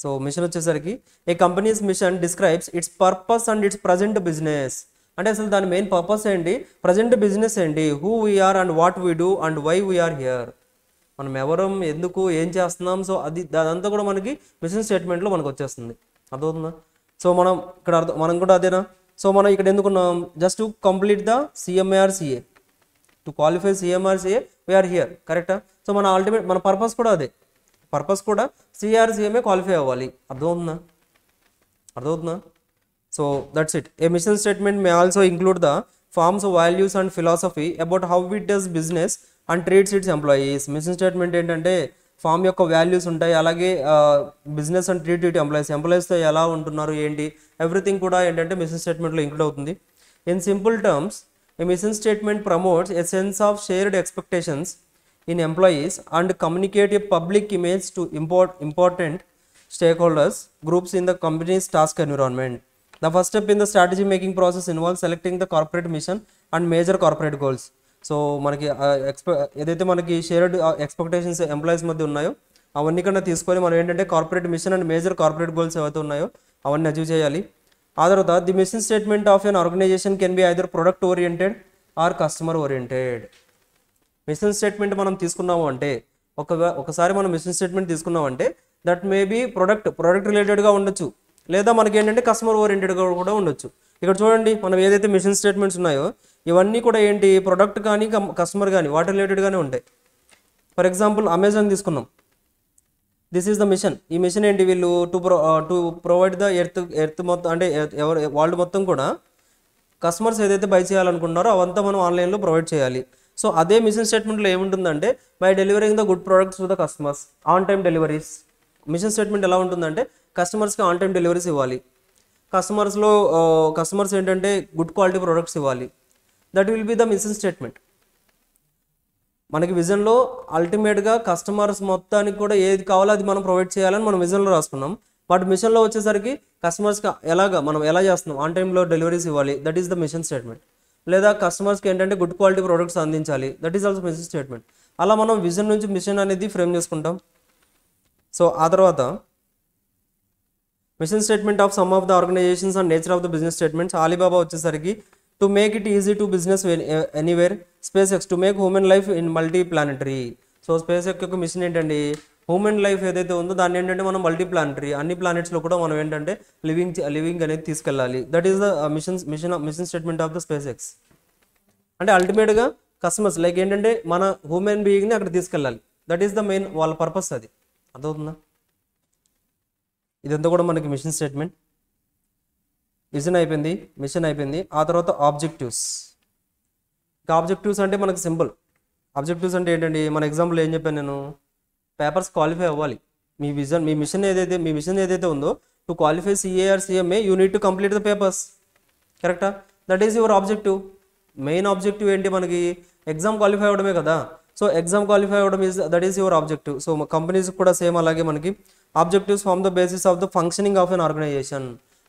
Speaker 1: సో మిషన్ వచ్చేసరికి a company's mission describes its purpose and its present business. అంటే అసలు దాని మెయిన్ పర్పస్ ఏంటి, ప్రజెంట్ బిజినెస్ ఏంటి, who we're and what we do and why we're here. మనం ఎవరం, ఎందుకు, ఏం చేస్తున్నాం, సో అదంతా కూడా మనకి మిషన్ స్టేట్మెంట్లో మనకు వచ్చేస్తుంది. అర్థమవుతుందా? సో మనం కూడా అదేనా. సో మనం ఇక్కడ ఎందుకున్నాం? Just to complete the CMA or CA, to qualify CMA or CA we're here. కరెక్టా? సో మన పర్పస్ కూడా అదే, పర్పస్ కూడా సిఆర్, సిఎంఏ క్వాలిఫై అవ్వాలి. అర్థమవుతుందా? So that's it. A mission statement may also include the firm's, values and philosophy about how it does business and treats its employees. Mission statement ఏంటంటే firm యొక్క values ఉంటాయి, అలాగే business and treat it ఎంప్లాయీస్తో ఎలా ఉంటున్నారు ఏంటి, everything కూడా ఏంటంటే మిషన్ స్టేట్మెంట్లో ఇంక్లూడ్ అవుతుంది. In simple terms, A mission statement promotes a sense of shared expectations in employees and communicate a public image to important stakeholders groups in the company's task environment. The first step in the strategy making process involves selecting the corporate mission and major corporate goals. So మనకి ఏదైతే మనకి shared expectations employees మధ్య ఉన్నాయో అవన్నీ కన్నా తీసుకొని మనం ఏంటంటే corporate mission and major corporate goals ఏవైతే ఉన్నాయో అవన్నీ అచీవ్ చేయాలి. ఆ తర్వాత the mission statement of an organization can be either product oriented or customer oriented. Mission statement మనం తీసుకున్నాము అంటే ఒకసారి మనం మిషన్ స్టేట్మెంట్ తీసుకున్నామంటే దట్ మే బీ ప్రొడక్ట్ రిలేటెడ్గా ఉండొచ్చు, లేదా మనకి ఏంటంటే కస్టమర్ ఓరియంటెడ్గా కూడా ఉండొచ్చు. ఇక్కడ చూడండి మనం ఏదైతే మిషన్ స్టేట్మెంట్స్ ఉన్నాయో ఇవన్నీ కూడా ఏంటి, ప్రొడక్ట్ కానీ కస్టమర్ కానీ వాటి రిలేటెడ్గానే ఉంటాయి. ఫర్ ఎగ్జాంపుల్ అమెజాన్ తీసుకున్నాం, దిస్ ఈజ్ ద మిషన్. ఈ మిషన్ ఏంటి, వీళ్ళు టు ప్రొవైడ్ ద ఎర్త్ మొత్తం అంటే వరల్డ్ మొత్తం కూడా కస్టమర్స్ ఏదైతే బై చేయాలనుకుంటున్నారో అవంతా మనం ఆన్లైన్లో ప్రొవైడ్ చేయాలి. సో అదే మిషన్ స్టేట్మెంట్లో ఏముంటుందంటే by delivering the good products to the customers on time deliveries. Mission statement ఎలా ఉంటుందంటే కస్టమర్స్కి ఆన్ టైం డెలివరీస్ ఇవ్వాలి, కస్టమర్స్ ఏంటంటే గుడ్ క్వాలిటీ ప్రొడక్ట్స్ ఇవ్వాలి. That will be the mission statement. మనకి విజన్లో అల్టిమేట్గా కస్టమర్స్ మొత్తానికి కూడా ఏది కావాలో అది మనం ప్రొవైడ్ చేయాలని మనం విజన్లో రాసుకున్నాం. బట్ మిషన్లో వచ్చేసరికి కస్టమర్స్కి మనం ఎలా చేస్తున్నాం, ఆన్ టైంలో డెలివరీస్ ఇవ్వాలి, that is the mission statement. లేదా కస్టమర్స్కి ఏంటంటే గుడ్ క్వాలిటీ ప్రొడక్ట్స్ అందించాలి, that is also mission statement. అలా మనం విజన్ నుంచి మిషన్ అనేది ఫ్రేమ్ చేసుకుంటాం. సో ఆ తర్వాత mission statement of some of the organizations and nature of the business statements. Alibaba వచ్చేసరికి to make it easy to business anywhere. SpaceX to make human life in multi planetary. So SpaceX యొక్క mission ఏంటండి, human life ఏదైతే ఉందో దాన్ని ఏంటంటే మనం multi planetary అన్ని ప్లానెట్స్లో కూడా మనం ఏంటంటే లివింగ్ అనేది తీసుకెళ్ళాలి. That is the machine statement of the space X. అంటే అల్టిమేట్గా కస్టమర్స్ లైక్ ఏంటంటే మన హ్యూమన్ బీయింగ్ని అక్కడ తీసుకెళ్ళాలి, దట్ ఈస్ ద మెయిన్ వాళ్ళ పర్పస్. అది అర్థమవుతుందా? ఇదంతా కూడా మనకి మిషన్ స్టేట్మెంట్. విజన్ అయిపోయింది, మిషన్ అయిపోయింది. ఆ తర్వాత ఆబ్జెక్టివ్స్. ఇంకా ఆబ్జెక్టివ్స్ అంటే మనకు సింపుల్. ఆబ్జెక్టివ్స్ అంటే ఏంటండి, మన ఎగ్జాంపుల్ ఏం చెప్పాను నేను, పేపర్స్ క్వాలిఫై అవ్వాలి. మీ మిషన్ ఏదైతే ఉందో to qualify CA or CMA you need to complete the papers. కరెక్టా? That is your objective. Main objective ఏంటి, మనకి ఎగ్జామ్ క్వాలిఫై అవ్వడమే కదా. సో ఎగ్జామ్ క్వాలిఫై అవ్వడం that is your objective. So companies కూడా సేమ్ అలాగే మనకి objectives form the basis of the functioning of an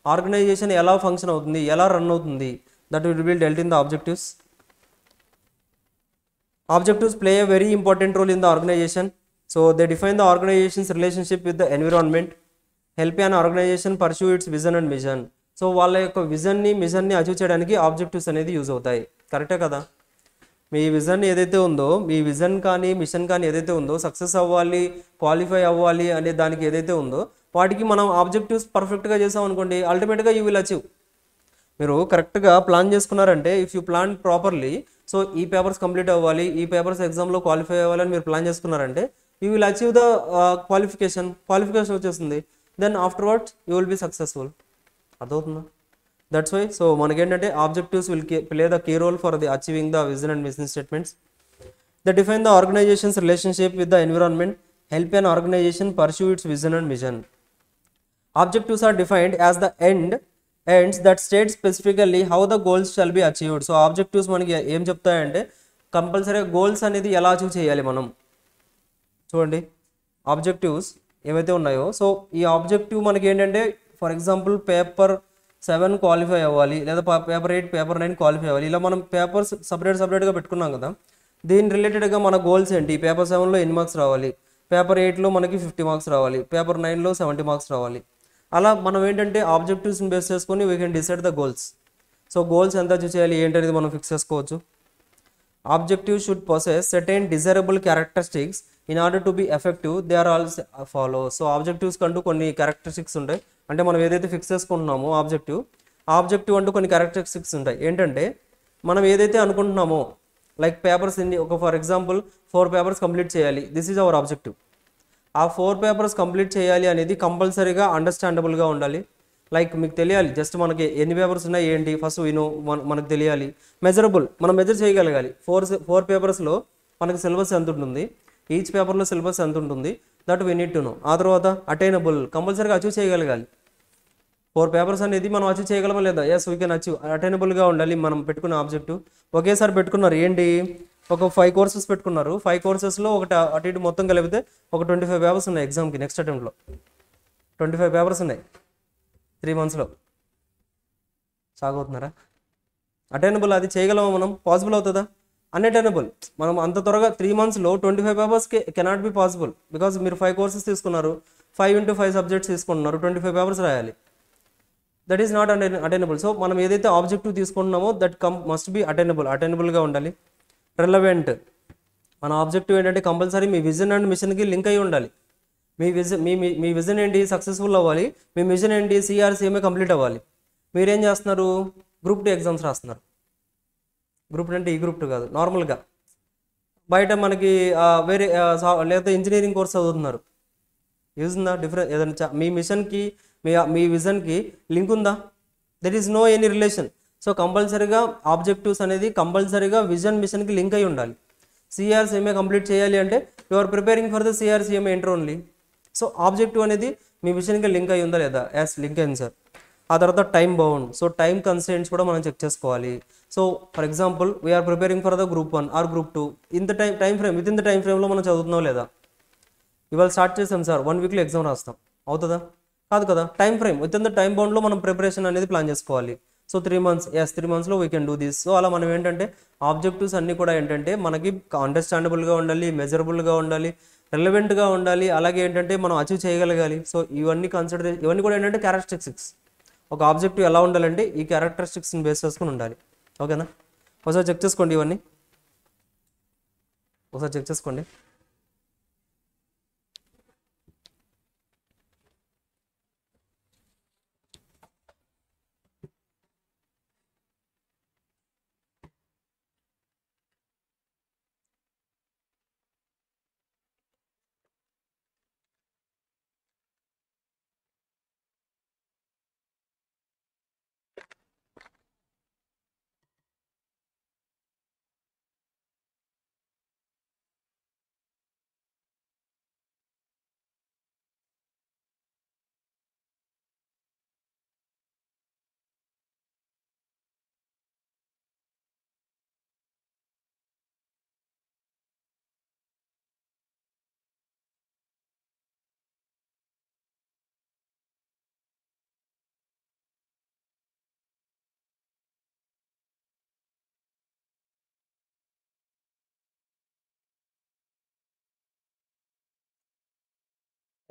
Speaker 1: organization ఎలా ఫంక్షన్ అవుతుంది, ఎలా రన్ అవుతుంది, that will be dealt in the objectives. Objectives play a very important role in the organization. So they define the organisations relationship with the environment, help an organisation pursue its vision and mission. So వాళ్ళ యొక్క మిషన్ని achieve చేయడానికి objectives అనేది use అవుతాయి. కరెక్టే కదా? మీ vision ఏదైతే ఉందో, మీ విజన్ కానీ మిషన్ కానీ ఏదైతే ఉందో, సక్సెస్ అవ్వాలి, క్వాలిఫై అవ్వాలి అనే దానికి ఏదైతే ఉందో వాటికి మనం ఆబ్జెక్టివ్స్ పర్ఫెక్ట్గా చేసాం అనుకోండి, అల్టిమేట్గా యూ విల్ అచీవ్. మీరు కరెక్ట్గా ప్లాన్ చేసుకున్నారంటే, if you plan properly, so ఈ పేపర్స్ కంప్లీట్ అవ్వాలి, ఈ పేపర్స్ ఎగ్జామ్లో క్వాలిఫై అవ్వాలని మీరు ప్లాన్ చేసుకున్నారంటే you will achieve the qualification వచ్చేస్తుంది. Then afterwards you will be successful. అర్థమవుతుందా? దట్స్ వై సో మనకేంటంటే objectives will play the key role for the achieving the vision and mission statements. The define the organisations relationship with the environment, help an organisation pursue its vision and mission. Objectives are defined as the ends that state specifically how the goals shall be achieved. So objectives మనకి ఏం చెప్తాయంటే కంపల్సరీగా goals అనేది ఎలా achieve చేయాలి మనం. చూడండి objectives ఏవైతే ఉన్నాయో, సో ఈ ఆబ్జెక్టివ్ మనకి ఏంటంటే ఫర్ ఎగ్జాంపుల్ పేపర్ 7 క్వాలిఫై అవ్వాలి, లేదా పేపర్ 8 పేపర్ 9 క్వాలిఫై అవ్వాలి. ఇలా మనం పేపర్స్ సపరేట్గా పెట్టుకున్నాం కదా. దీని రిలేటెడ్గా మన గోల్స్ ఏంటి, పేపర్ 7లో ఎన్ని మార్క్స్ రావాలి, పేపర్ 8లో మనకి 50 మార్క్స్ రావాలి, పేపర్ 9లో 70 మార్క్స్ రావాలి. అలా మనం ఏంటంటే ఆబ్జెక్టివ్స్ని బేస్ చేసుకొని we can decide the goals. So goals ఎంత అచీవ్ చేయాలి ఏంటనేది మనం ఫిక్స్ చేసుకోవచ్చు. Objective should possess certain desirable characteristics in order to be effective. They are all follow. So objectives కంటూ కొన్ని క్యారెక్టరిస్టిక్స్ ఉంటాయి. అంటే మనం ఏదైతే ఫిక్స్ చేసుకుంటున్నామో ఆబ్జెక్టివ్ అంటూ కొన్ని క్యారెక్టరిస్టిక్స్ ఉంటాయి. ఏంటంటే మనం ఏదైతే అనుకుంటున్నామో like papers for example 4 papers complete చేయాలి, దిస్ ఈజ్ అవర్ ఆబ్జెక్టివ్. ఆ 4 పేపర్స్ కంప్లీట్ చేయాలి అనేది కంపల్సరీగా అండర్స్టాండబుల్గా ఉండాలి. లైక్ మీకు తెలియాలి జస్ట్ మనకి ఎన్ని పేపర్స్ ఉన్నాయి ఏంటి ఫస్ట్ మనకు తెలియాలి. మెజరబుల్, మనం మెజర్ చేయగలగాలి. 4 పేపర్స్లో మనకి సిలబస్ ఎంత ఉంటుంది, ఈచ్ పేపర్లో సిలబస్ ఎంత ఉంటుంది, that we need to know. ఆ తర్వాత అటైనబుల్, కంపల్సరీగా అచీవ్ చేయగలగాలి. 4 పేపర్స్ అనేది మనం అచీవ్ చేయగలమా లేదా, ఎస్ వీ కెన్ అచీవ్. అటైనబుల్గా ఉండాలి మనం పెట్టుకున్న ఆబ్జెక్టివ్. ఒకేసారి పెట్టుకున్నారు ఏంటి, ఒక 5 కోర్సెస్ పెట్టుకున్నారు. 5 కోర్సెస్లో ఒకటి అటు ఇటు మొత్తం కలిపితే ఒక 25 పేపర్స్ ఉన్నాయి ఎగ్జామ్కి. నెక్స్ట్ అటెంప్ట్లో 25 పేపర్స్ ఉన్నాయి 3 మంత్స్లో. సాగవుతున్నారా? అటైనబుల్ అది చేయగలమా మనం, పాసిబుల్ అవుతుందా? అన్అటైనబుల్. మనం అంత త్వరగా 3 మంత్స్లో 25 పేపర్స్కి కెనాట్ బి పాసిబుల్. బికాజ్ మీరు 5 కోర్సెస్ తీసుకున్నారు, 5 into 5 సబ్జెక్ట్స్ తీసుకుంటున్నారు, 25 పేపర్స్ రాయాలి. That is not attainable. So మనం ఏదైతే ఆబ్జెక్టివ్ తీసుకుంటున్నామో దట్ మస్ట్ బి అటైనబుల్గా ఉండాలి. రెలవెంట్, మన ఆబ్జెక్టివ్ ఏంటంటే కంపల్సరీ మీ విజన్ అండ్ మిషన్కి లింక్ అయ్యి ఉండాలి. మీ విజన్ ఏంటి, సక్సెస్ఫుల్ అవ్వాలి. మీ మిషన్ ఏంటి, సిఆర్సీఎంఏ కంప్లీట్ అవ్వాలి. మీరేం చేస్తున్నారు, గ్రూప్ 2 ఎగ్జామ్స్ రాస్తున్నారు. గ్రూప్ 2 అంటే ఈ గ్రూప్ 2 కాదు, నార్మల్గా బయట మనకి వేరే లేదా ఇంజనీరింగ్ కోర్స్ చదువుతున్నారు. యూజ్ ఉందా, డిఫరెంట్ ఏదైనా మీ మిషన్కి మీ విజన్కి లింక్ ఉందా? That is no any relation. So కంపల్సరీగా ఆబ్జెక్టివ్స్ అనేది కంపల్సరీగా విజన్ మిషన్కి లింక్ అయి ఉండాలి. సిఆర్సీఎంఏ కంప్లీట్ చేయాలి అంటే you are preparing for the CRCMA enter only. So objective అనేది మీ మిషన్కి లింక్ అయి ఉందా లేదా? యాస్ లింక్ అయింది సార్. ఆ తర్వాత time bound, so time constraints కూడా మనం చెక్ చేసుకోవాలి. So for example we're preparing for the group 1 or group 2, ఇంత time frame, within the time ఫ్రేమ్లో మనం చదువుతున్నాం లేదా? ఇవాళ స్టార్ట్ చేసాం సార్, 1 వీక్లో ఎగ్జామ్ రాస్తాం, అవుతుందా? కాదు కదా. Time frame within the time బౌండ్లో మనం ప్రిపరేషన్ అనేది ప్లాన్ చేసుకోవాలి. సో 3 months, ఎస్ 3 monthsలో we can do this. So అలా మనం ఏంటంటే ఆబ్జెక్టివ్స్ అన్నీ కూడా ఏంటంటే మనకి అండర్స్టాండబుల్గా ఉండాలి, మెజరబుల్గా ఉండాలి, రిలవెంట్గా ఉండాలి, అలాగే ఏంటంటే మనం అచీవ్ చేయగలగాలి. సో ఇవన్నీ ఇవన్నీ కూడా ఏంటంటే క్యారెక్టరిస్టిక్స్. ఒక ఆబ్జెక్టివ్ ఎలా ఉండాలంటే ఈ క్యారెక్టరిస్టిక్స్ని బేస్ చేసుకుని ఉండాలి. ఓకేనా? ఒకసారి చెక్ చేసుకోండి, ఇవన్నీ ఒకసారి చెక్ చేసుకోండి.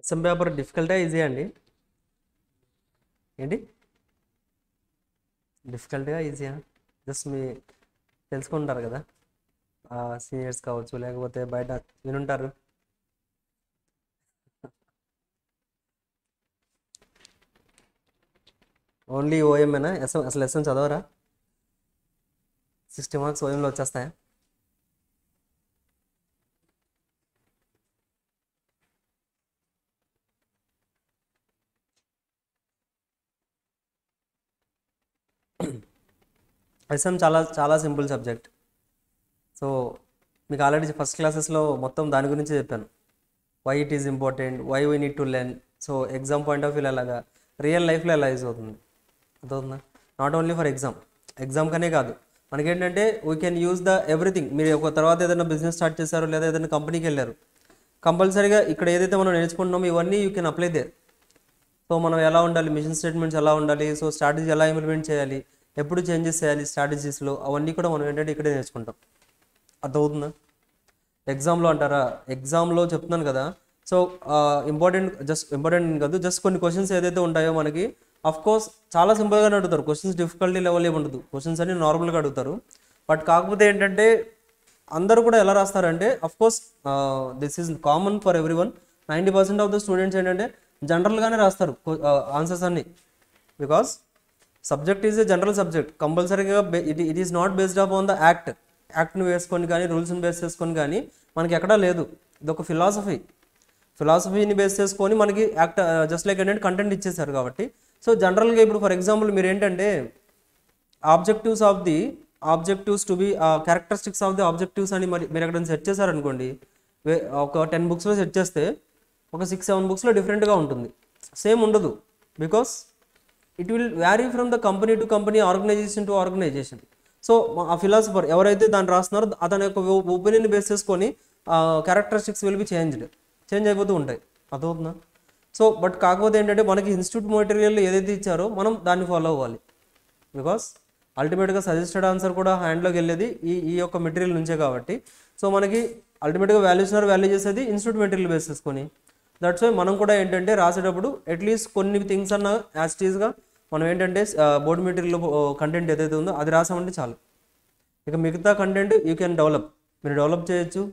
Speaker 1: ఎస్ఎం పేపర్ డిఫికల్టా ఈజీ అండి? ఏంటి డిఫికల్ట్గా ఈజీయా? జస్ట్ మీ తెలుసుకుంటారు కదా, సీనియర్స్ కావచ్చు లేకపోతే బయట వినుంటారు. ఓన్లీ ఓఎంఏనా? అసలు ఎస్ఎం చదవరా? 60 marks ఓఎంలో వచ్చేస్తాయా? ఎస్ఎం చాలా చాలా సింపుల్ సబ్జెక్ట్. సో మీకు ఆల్రెడీ ఫస్ట్ క్లాసెస్లో మొత్తం దాని గురించి చెప్పాను. Why it is important, why we need to learn. So exam point of వ్యూలో ఎలాగా, రియల్ లైఫ్లో ఎలా యూజ్ అవుతుంది, అర్థవుతుందా? నాట్ ఓన్లీ ఫర్ ఎగ్జామ్ కనే కాదు, మనకేంటంటే we can use the everything. మీరు ఒక తర్వాత ఏదైనా బిజినెస్ స్టార్ట్ చేశారు లేదా ఏదైనా కంపెనీకి వెళ్ళారు, కంపల్సరీగా ఇక్కడ ఏదైతే మనం నేర్చుకుంటున్నామో ఇవన్నీ you can apply there. So మనం ఎలా ఉండాలి, మిషన్ స్టేట్మెంట్స్ ఎలా ఉండాలి, సో స్ట్రాటజీ ఎలా ఇంప్లిమెంట్ చేయాలి, ఎప్పుడు చేంజెస్ చేయాలి స్ట్రాటజీస్లో, అవన్నీ కూడా మనం ఏంటంటే ఇక్కడే నేర్చుకుంటాం. అర్థమవుతుందా? ఎగ్జామ్లో అంటారా, ఎగ్జామ్లో చెప్తున్నాను కదా. సో ఇంపార్టెంట్ కాదు, జస్ట్ కొన్ని క్వశ్చన్స్ ఏదైతే ఉంటాయో మనకి అఫ్ కోర్స్ చాలా సింపుల్గానే అడుగుతారు. క్వశ్చన్స్ డిఫికల్టీ లెవెల్ ఏమి ఉండదు, క్వశ్చన్స్ అన్ని నార్మల్గా అడుగుతారు. బట్ కాకపోతే ఏంటంటే అందరూ కూడా ఎలా రాస్తారంటే of course this is common for everyone. 90% of the students ఏంటంటే జనరల్గానే రాస్తారు ఆన్సర్స్ అన్ని. Because subject is a general subject, కంపల్సరీగా it is not based upon the యాక్ట్ని వేసుకొని కానీ రూల్స్ని బేస్ చేసుకొని కానీ మనకి ఎక్కడా లేదు. ఇది ఒక ఫిలాసఫీని బేస్ చేసుకొని మనకి యాక్ట్ జస్ట్ లైక్ ఏంటంటే కంటెంట్ ఇచ్చేసారు కాబట్టి. సో జనరల్గా ఇప్పుడు ఫర్ ఎగ్జాంపుల్ మీరు ఏంటంటే objectives to be characteristics of the objectives అని మీరు ఎక్కడ సెట్ చేశారనుకోండి, ఒక 10 booksలో సెట్ చేస్తే ఒక 6-7 booksలో డిఫరెంట్గా ఉంటుంది, సేమ్ ఉండదు. Because it will vary from the company to company, organization to organization. So ఆ ఫిలాసఫర్ ఎవరైతే దాన్ని రాస్తున్నారో అతని యొక్క ఒపీనియన్ బేస్ చేసుకొని క్యారెక్టరిస్టిక్స్ విల్ బి చేంజ్ అయిపోతూ ఉంటాయి. అర్థమవుతుందా? సో బట్ కాకపోతే ఏంటంటే మనకి ఇన్స్టిట్యూట్ మెటీరియల్ ఏదైతే ఇచ్చారో మనం దాన్ని ఫాలో అవ్వాలి. బికాస్ అల్టిమేట్గా సజెస్టెడ్ ఆన్సర్ కూడా హ్యాండ్లోకి వెళ్ళేది ఈ యొక్క మెటీరియల్ నుంచే కాబట్టి. సో మనకి అల్టిమేట్గా వాల్యూ చేసేది ఇన్స్టిట్యూట్ మెటీరియల్ బేస్ చేసుకొని. దట్స్ వై మనం కూడా ఏంటంటే రాసేటప్పుడు అట్లీస్ట్ కొన్ని థింగ్స్ అన్న యాజ్ టీజ్గా మనం ఏంటంటే బోర్డ్ మెటీరియల్ కంటెంట్ ఏదైతే ఉందో అది రాసామంటే చాలు. ఇక మిగతా కంటెంట్ యూ కెన్ డెవలప్, మీరు డెవలప్ చేయొచ్చు.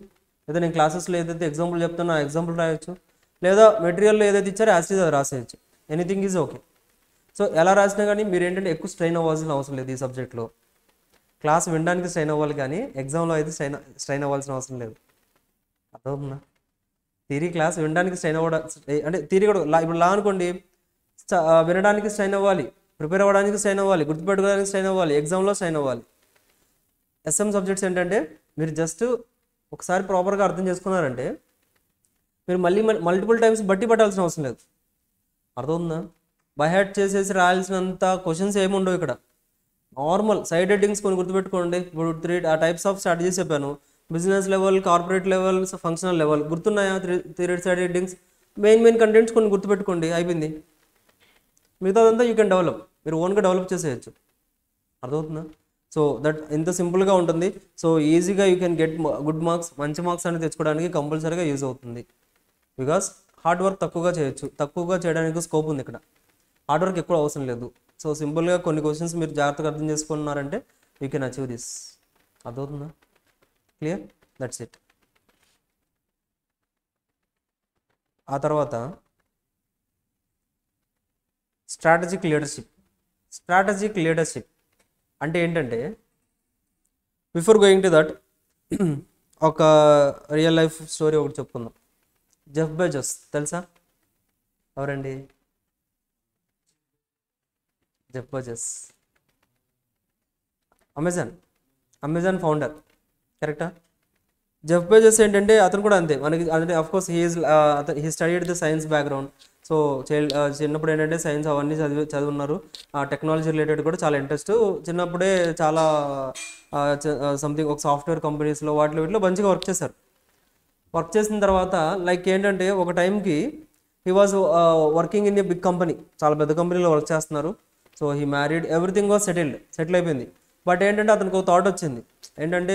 Speaker 1: లేదా నేను క్లాసెస్లో ఏదైతే ఎగ్జాంపుల్ చెప్తానో ఆ ఎగ్జాంపుల్ రాయొచ్చు, లేదా మెటీరియల్లో ఏదైతే ఇచ్చారో యాజ్ ఇట్ ఈజ్ అది రాసేయచ్చు. Anything is okay. సో ఎలా రాసినా కానీ మీరు ఏంటంటే ఎక్కువ స్ట్రెయిన్ అవ్వాల్సిన అవసరం లేదు ఈ సబ్జెక్ట్లో. క్లాస్ వినడానికి స్ట్రెయిన్ అవ్వాలి కానీ ఎగ్జామ్లో అయితే స్ట్రెయిన్ అవ్వాల్సిన అవసరం లేదు. అర్థమవుతుందా? థియరీ క్లాస్ వినడానికి స్ట్రెయిన్ అవ్వడం, అంటే థియరీ కూడా ఇప్పుడు లా అనుకోండి, వినడానికి స్ట్రెయిన్ అవ్వాలి, ప్రిపేర్ అవ్వడానికి స్ట్రెయిన్ అవ్వాలి, గుర్తుపెట్టుకోవడానికి స్ట్రెయిన్ అవ్వాలి, ఎగ్జామ్లో స్ట్రెయిన్ అవ్వాలి. ఎస్ఎం సబ్జెక్ట్స్ ఏంటంటే మీరు జస్ట్ ఒకసారి ప్రాపర్గా అర్థం చేసుకున్నారంటే మీరు మళ్ళీ మల్టిపుల్ టైమ్స్ బట్టి పట్టాల్సిన అవసరం లేదు. అర్థమవుతుందా? బై హ్యాట్ చేసేసి రాయాల్సినంత క్వశ్చన్స్ ఏమి ఉండవు ఇక్కడ. నార్మల్ సైడ్ హెడ్డింగ్స్ కొన్ని గుర్తుపెట్టుకోండి. ఇప్పుడు 3 టైప్స్ ఆఫ్ స్ట్రాటజీస్ చెప్పాను. Business level, corporate level, functional level. గుర్తున్నాయా? 3 సైడ్ హెడ్డింగ్స్. మెయిన్ కంటెంట్స్ కొన్ని గుర్తుపెట్టుకోండి, అయిపోయింది. మిగతాదంతా యూ కెన్ డెవలప్, మీరు ఓన్గా డెవలప్ చేసేయచ్చు. అర్థమవుతుందా? సో దట్ ఇంత సింపుల్గా ఉంటుంది. సో ఈజీగా you can get good marks, మంచి మార్క్స్ అనేది తెచ్చుకోవడానికి కంపల్సరీగా యూజ్ అవుతుంది. బికాస్ హార్డ్ వర్క్ తక్కువగా చేయొచ్చు, తక్కువగా చేయడానికి స్కోప్ ఉంది ఇక్కడ. హార్డ్ వర్క్ ఎక్కువ అవసరం లేదు. సో సింపుల్గా కొన్ని క్వశ్చన్స్ మీరు జాగ్రత్తగా అర్థం చేసుకున్నారంటే యూ కెన్ అచీవ్ దిస్. అర్థమవుతుందా? క్లియర్? That's it. ఆ తర్వాత స్ట్రాటజిక్ లీడర్షిప్. స్ట్రాటజిక్ లీడర్షిప్ అంటే ఏంటంటే, బిఫోర్ గోయింగ్ టు దట్ ఒక రియల్ లైఫ్ స్టోరీ ఒకటి చెప్పుకుందాం. జెఫ్ బెజోస్ తెలుసా? ఎవరండి? జెఫ్ బెజోస్ అమెజాన్ ఫౌండర్, కరెక్టా? జెఫ్ బెజోస్ ఏంటంటే అతను కూడా అంతే. మనకి అంటే of course he studied the science background. So చిన్నప్పుడు ఏంటంటే సైన్స్ అవన్నీ చదివున్నారు. టెక్నాలజీ రిలేటెడ్ కూడా చాలా ఇంట్రెస్ట్. చిన్నప్పుడే చాలా సంథింగ్ ఒక సాఫ్ట్వేర్ కంపెనీస్లో వీటిలో మంచిగా వర్క్ చేశారు. వర్క్ చేసిన తర్వాత లైక్ ఏంటంటే ఒక టైంకి he was working in a big company, చాలా పెద్ద కంపెనీలో వర్క్ చేస్తున్నారు. So he married, everything was settle అయిపోయింది. బట్ ఏంటంటే అతనికి ఒక థాట్ వచ్చింది. ఏంటంటే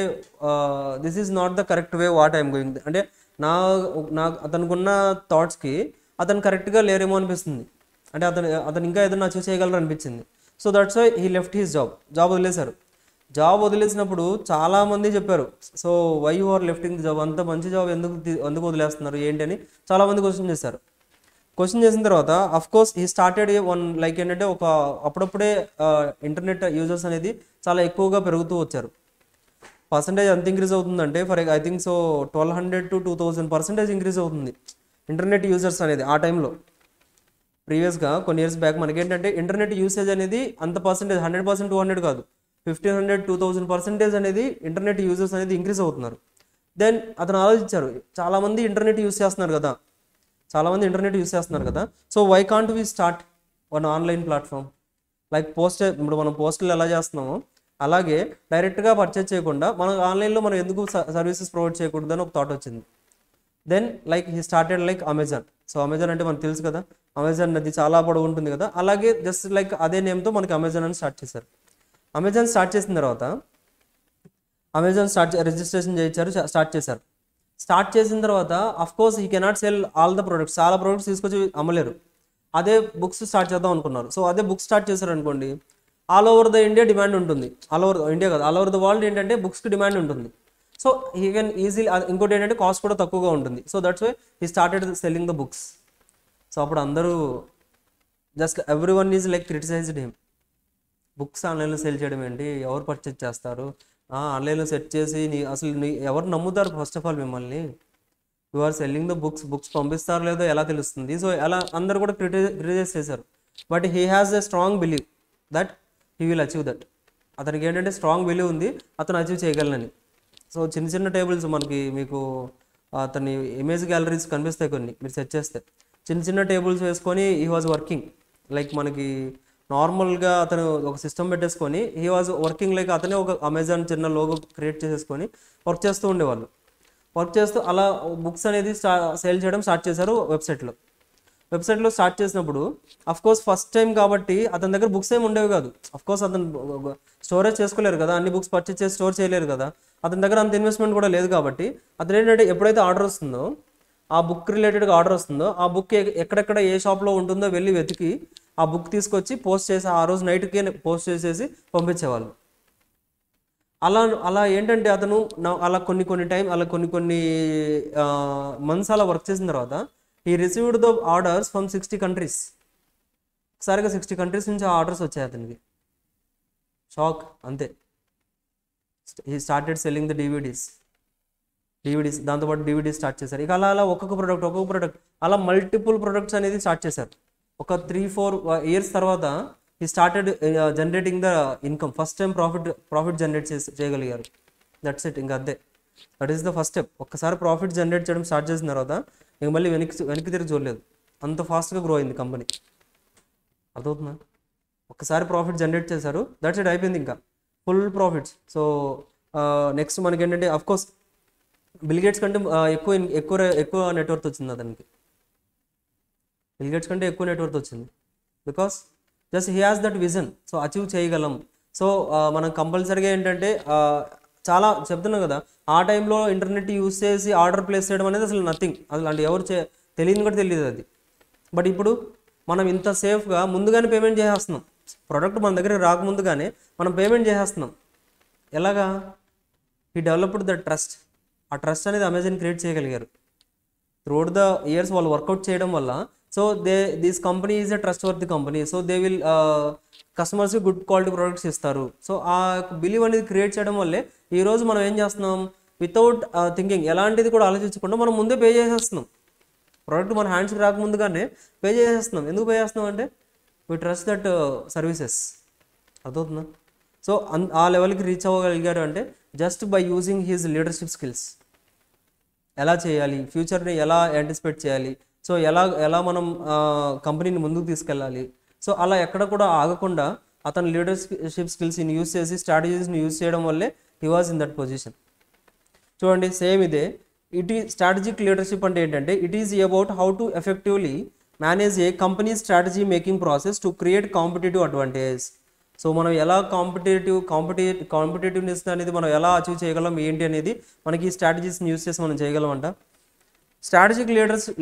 Speaker 1: this is not the correct way what I'm going. అంటే అతనుకున్న థాట్స్కి అతను కరెక్ట్గా లేరేమో అనిపిస్తుంది. అంటే అతను ఇంకా ఏదైనా అచీవ్ చేయగలరు అనిపించింది. So that's why he left his job వదిలేశారు. జాబ్ వదిలేసినప్పుడు చాలామంది చెప్పారు, so why you are lefting the job, అంత మంచి జాబ్ ఎందుకు వదిలేస్తున్నారు ఏంటి అని చాలామంది క్వశ్చన్ చేశారు. క్వశ్చన్ చేసిన తర్వాత of course he started like ఏంటంటే అప్పుడప్పుడే ఇంటర్నెట్ యూజర్స్ అనేది చాలా ఎక్కువగా పెరుగుతూ వచ్చారు. పర్సంటేజ్ ఎంత ఇంక్రీజ్ అవుతుందంటే I think so 1200 to 2000% increase అవుతుంది ఇంటర్నెట్ యూజర్స్ అనేది ఆ టైంలో. ప్రీవియస్గా కొన్ని ఇయర్స్ బ్యాక్ మనకేంటంటే ఇంటర్నెట్ యూసేజ్ అనేది అంత పర్సంటేజ్ 100%, 200 కాదు, 1500, 2000% అనేది ఇంటర్నెట్ యూజర్స్ అనేది ఇంక్రీజ్ అవుతున్నారు. దెన్ అతను ఆలోచించారు, చాలామంది ఇంటర్నెట్ యూజ్ చేస్తున్నారు కదా, so why can't we start one online platform like ఇప్పుడు మనం పోస్టులు ఎలా చేస్తున్నామో అలాగే డైరెక్ట్గా పర్చేజ్ చేయకుండా మనం ఆన్లైన్లో మనం ఎందుకు సర్వీసెస్ ప్రొవైడ్ చేయకూడదు అని ఒక థాట్ వచ్చింది. Then like he started like Amazon. So Amazon అంటే మనకు తెలుసు కదా, అమెజాన్ అది చాలా పొడవు ఉంటుంది కదా, అలాగే జస్ట్ లైక్ అదే నేమ్తో మనకి అమెజాన్ అని స్టార్ట్ చేశారు. అమెజాన్ స్టార్ట్ చేసిన తర్వాత రిజిస్ట్రేషన్ స్టార్ట్ చేశారు. స్టార్ట్ చేసిన తర్వాత of course he cannot cell all the products, చాలా ప్రొడక్ట్స్ తీసుకొచ్చి అమ్మలేరు. అదే బుక్స్ స్టార్ట్ చేద్దాం అనుకున్నారు. సో అదే బుక్స్ స్టార్ట్ చేశారు అనుకోండి, all over the India demand ఉంటుంది. ఆల్ ఓవర్ ద వరల్డ్ ఏంటంటే బుక్స్కి డిమాండ్ ఉంటుంది. సో హీ కెన్ ఈజీలీ, ఇంకోటి ఏంటంటే కాస్ట్ కూడా తక్కువగా ఉంటుంది. So that's why he started selling the books. So అప్పుడు అందరూ just everyone is like criticized him. Books ఆన్లైన్లో సెల్ చేయడం ఏంటి, ఎవరు పర్చేజ్ చేస్తారు, ఆన్లైన్లో సెట్ చేసి అసలు ఎవరు నమ్ముతారు ఫస్ట్ ఆఫ్ ఆల్ మిమ్మల్ని, you are selling the books పంపిస్తారో లేదో ఎలా తెలుస్తుంది. సో అలా అందరూ కూడా క్రిటిసైజ్ చేశారు. But he has a strong believe that he will achieve that. అతనికి ఏంటంటే స్ట్రాంగ్ బిలీవ్ ఉంది, అతను అచీవ్ చేయగలనని. సో చిన్న టేబుల్స్ మీకు అతని ఇమేజ్ గ్యాలరీస్ కనిపిస్తాయి కొన్ని, మీరు సెర్చ్ చేస్తే చిన్న టేబుల్స్ వేసుకొని హీ వాజ్ వర్కింగ్ లైక్ మనకి నార్మల్గా అతను ఒక సిస్టమ్ పెట్టేసుకొని హీ వాజ్ వర్కింగ్ లైక్ అతనే ఒక అమెజాన్ చిన్న లోగో క్రియేట్ చేసేసుకొని వర్క్ చేస్తూ ఉండేవాళ్ళు. వర్క్ చేస్తూ అలా బుక్స్ అనేది సేల్ చేయడం స్టార్ట్ చేశారు వెబ్సైట్లో స్టార్ట్ చేసినప్పుడు అఫ్ కోర్స్ ఫస్ట్ టైం కాబట్టి అతని దగ్గర బుక్స్ ఏమి ఉండేవి కాదు. అఫ్ కోర్స్ అతను స్టోరేజ్ చేసుకోలేరు కదా, అన్ని బుక్స్ పర్చేజ్ చేసి స్టోర్ చేయలేరు కదా, అతని దగ్గర అంత ఇన్వెస్ట్మెంట్ కూడా లేదు కాబట్టి అతను ఏంటంటే ఎప్పుడైతే ఆర్డర్ వస్తుందో, ఆ బుక్ రిలేటెడ్గా ఆర్డర్ వస్తుందో, ఆ బుక్ ఎక్కడెక్కడ ఏ షాప్లో ఉంటుందో వెళ్ళి వెతికి ఆ బుక్ తీసుకొచ్చి పోస్ట్ చేసి ఆ రోజు నైట్కే పోస్ట్ చేసేసి పంపించేవాళ్ళు. అలా అలా ఏంటంటే అతను అలా కొన్ని మంత్స్ అలా వర్క్ చేసిన తర్వాత ఈ received the orders from 60 countries. ఒకసారిగా 60 కంట్రీస్ నుంచి ఆ ఆర్డర్స్ వచ్చాయి అతనికి. షాక్ అంతే. He started selling the DVDs. దాంతోపాటు డివిడీస్ స్టార్ట్ చేశారు. ఇక అలా ఒక్కొక్క ప్రొడక్ట్ అలా మల్టిపుల్ ప్రొడక్ట్స్ అనేది స్టార్ట్ చేశారు. ఒక 3-4 ఇయర్స్ తర్వాత he started generating the income. First time profit generate చేయగలిగారు. That's it. ఇంకా అంతే. That is the first step. ఒక్కసారి ప్రాఫిట్ జనరేట్ చేయడం స్టార్ట్ చేసిన తర్వాత ఇంక మళ్ళీ వెనక్కి తిరిగి చూడలేదు. అంత ఫాస్ట్గా గ్రో అయింది కంపెనీ. అర్థమవుతుందా? ఒక్కసారి ప్రాఫిట్ జనరేట్ చేశారు, దట్స్ ఇట్, అయిపోయింది. ఇంకా ఫుల్ ప్రాఫిట్స్. సో నెక్స్ట్ మనకి ఏంటంటే అఫ్కోర్స్ బిల్ గేట్స్ కంటే ఎక్కువ నెట్వర్త్ వచ్చింది అతనికి. బిల్ గేట్స్ కంటే ఎక్కువ నెట్వర్త్ వచ్చింది. Because just he has that vision. So achieve చేయగలం. సో మనం కంపల్సరీగా ఏంటంటే చాలా చెప్తున్నాం కదా, ఆ టైంలో ఇంటర్నెట్ యూస్ చేసి ఆర్డర్ ప్లేస్ చేయడం అనేది అసలు నథింగ్. అసలు అంటే ఎవరు తెలియని కూడా తెలియదు అది. బట్ ఇప్పుడు మనం ఇంత సేఫ్గా ముందుగానే పేమెంట్ చేసేస్తున్నాం. ప్రోడక్ట్ మన దగ్గరికి రాకముందుగానే మనం పేమెంట్ చేసేస్తున్నాం. ఎలాగా? He developed the trust. ఆ ట్రస్ట్ అనేది అమెజాన్ క్రియేట్ చేయగలిగారు త్రూఅవుట్ ద ఇయర్స్. వాళ్ళు వర్కౌట్ చేయడం వల్ల so this company is a trust worth company. So they will కస్టమర్స్కి గుడ్ క్వాలిటీ ప్రోడక్ట్స్ ఇస్తారు. సో ఆ బిలీవ్ అనేది క్రియేట్ చేయడం వల్లే ఈరోజు మనం ఏం చేస్తున్నాం, వితౌట్ థింకింగ్, ఎలాంటిది కూడా ఆలోచించకుండా మనం ముందే పే చేసేస్తున్నాం. ప్రోడక్ట్ మన హ్యాండ్స్కి రాకముందుగానే పే చేసేస్తున్నాం. ఎందుకు పే చేస్తున్నాం అంటే వి ట్రస్ట్ దట్ సర్వీసెస్. అర్థవుతుందా? సో ఆ లెవెల్కి రీచ్ అవ్వగలిగారు అంటే just by using his leadership skills. ఎలా చేయాలి, ఫ్యూచర్ని ఎలా యాంటిసిపేట్ చేయాలి, సో ఎలా మనం కంపెనీని ముందుకు తీసుకెళ్ళాలి. సో అలా ఎక్కడ కూడా ఆగకుండా అతను లీడర్షిప్ స్కిల్స్ని యూజ్ చేసి స్ట్రాటజీస్ని యూజ్ చేయడం వల్లే he was in that position. చూడండి, సేమ్ ఇదే. స్ట్రాటజిక్ లీడర్షిప్ అంటే ఏంటంటే it is about how to effectively manage A company strategy making process to create competitive advantage. So మనం ఎలా కాంపిటేటివ్నెస్ అనేది మనం ఎలా అచీవ్ చేయగలం ఏంటి అనేది మనకి ఈ స్ట్రాటజీస్ని యూజ్ చేసి మనం చేయగలం అంట. Strategic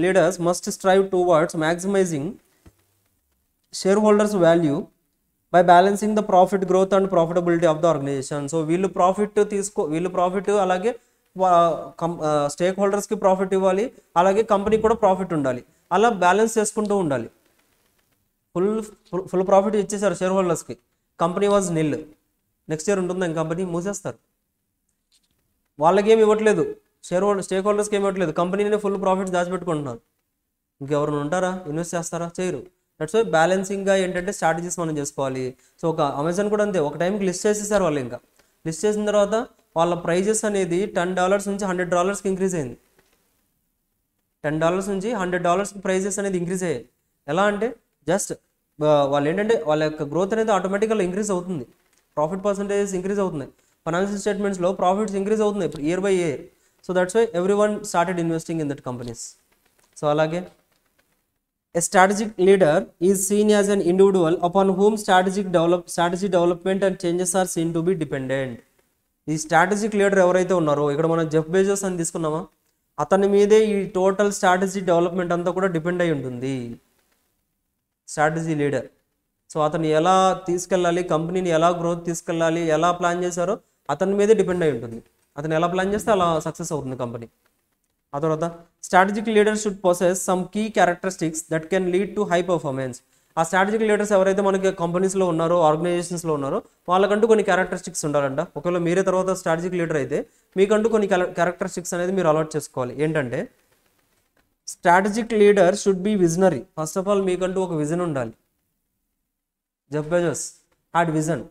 Speaker 1: leaders must strive towards maximizing shareholders value by balancing the profit growth and profitability of the organization. So వీళ్ళు ప్రాఫిట్ అలాగే స్టేక్ హోల్డర్స్కి ప్రాఫిట్ ఇవ్వాలి, అలాగే కంపెనీకి కూడా ప్రాఫిట్ ఉండాలి. అలా బ్యాలెన్స్ చేసుకుంటూ ఉండాలి. ఫుల్ ప్రాఫిట్ ఇచ్చేసారు షేర్ హోల్డర్స్కి, company was nil. Next year ఉంటుందా కంపెనీ మూసేస్తారు. వాళ్ళకేమి ఇవ్వట్లేదు, స్టేక్ హోల్డర్స్కి ఏమి ఇవ్వట్లేదు, కంపెనీనే ఫుల్ ప్రాఫిట్ దాచిపెట్టుకుంటున్నారు. ఇంకెవరైనా ఉంటారా? ఇన్వెస్ట్ చేస్తారా? చేయరు. దట్స్ వై బ్యాలెన్సింగ్గా ఏంటంటే స్ట్రాటజీస్ మనం చేసుకోవాలి. సో ఒక అమెజాన్ కూడా అంతే. ఒక టైంకి లిస్ట్ చేసేసారు వాళ్ళు. ఇంకా లిస్ట్ చేసిన తర్వాత వాళ్ళ ప్రైజెస్ అనేది $10 నుంచి $100కి ఇంక్రీజ్ అయింది. $10 నుంచి $100కి ప్రైజెస్ అనేది ఇంక్రీజ్ అయ్యాయి. ఎలా అంటే జస్ట్ వాళ్ళు ఏంటంటే వాళ్ళ యొక్క గ్రోత్ అనేది ఆటోమేటిక్గా ఇంక్రీజ్ అవుతుంది, ప్రాఫిట్ పర్సంటేజెస్ ఇంక్రీజ్ అవుతున్నాయి, ఫైనాన్షియల్ స్టేట్మెంట్స్లో ప్రాఫిట్స్ ఇంక్రీజ్ అవుతున్నాయి year by year. So that's why everyone started investing in that companies. So అలాగే a strategic leader is seen as an individual upon whom strategy development and changes are seen to be dependent. ఈ strategic leader ఎవరైతే ఉన్నారో, ఇక్కడ మనం Jeff Bezos అని తీసుకున్నామా, అతని మీదే ఈ టోటల్ స్ట్రాటజీ డెవలప్మెంట్ అంతా కూడా డిపెండ్ అయి ఉంటుంది. Strategy leader. సో అతను ఎలా తీసుకెళ్ళాలి, కంపెనీని ఎలా గ్రోత్ తీసుకెళ్ళాలి, ఎలా ప్లాన్ చేశారో అతని మీదే డిపెండ్ అయి ఉంటుంది. అతను ఎలా ప్లాన్ చేస్తే అలా సక్సెస్ అవుతుంది కంపెనీ. ఆ తర్వాత strategic leader should possess some key characteristics that can lead to high performance. ఆ స్ట్రాటజిక్ లీడర్స్ ఎవరైతే మనకి కంపెనీస్లో ఉన్నారో, ఆర్గనైజేషన్స్లో ఉన్నారో, వాళ్ళకంటూ కొన్ని క్యారెక్టరిస్టిక్స్ ఉండాలంట. ఒకవేళ మీరే తర్వాత స్ట్రాటజిక్ లీడర్ అయితే మీకంటూ కొన్ని క్యారెక్టరిస్టిక్స్ అనేది మీరు అలవాట్ చేసుకోవాలి. ఏంటంటే strategic leader should be visionary. First of all మీకంటూ ఒక విజన్ ఉండాలి. Jeff Bezos had vision.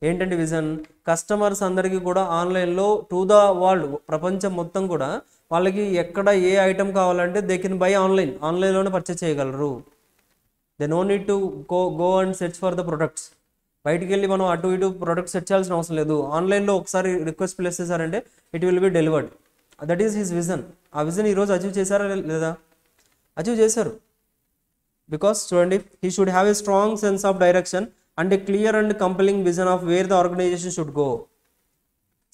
Speaker 1: ఏంటంటే విజన్, కస్టమర్స్ అందరికీ కూడా ఆన్లైన్లో టు ద వరల్డ్, ప్రపంచం మొత్తం కూడా వాళ్ళకి ఎక్కడ ఏ ఐటమ్ కావాలంటే దే కెన్ బై ఆన్లైన్లోనే పర్చేస్ చేయగలరు. They know need to go and search for the products. బయటికి వెళ్ళి మనం అటు ఇటు ప్రొడక్ట్స్ సెర్చ్ చేయాల్సిన అవసరం లేదు. ఆన్లైన్లో ఒకసారి రిక్వెస్ట్ ప్లేస్ చేశారంటే it will be delivered. That is his vision. ఆ విజన్ ఈరోజు అచీవ్ చేశారా లేదా? అచీవ్ చేశారు. బికాస్ చూడండి, he should have a strong sense of direction and a clear and compelling vision of where the organization should go.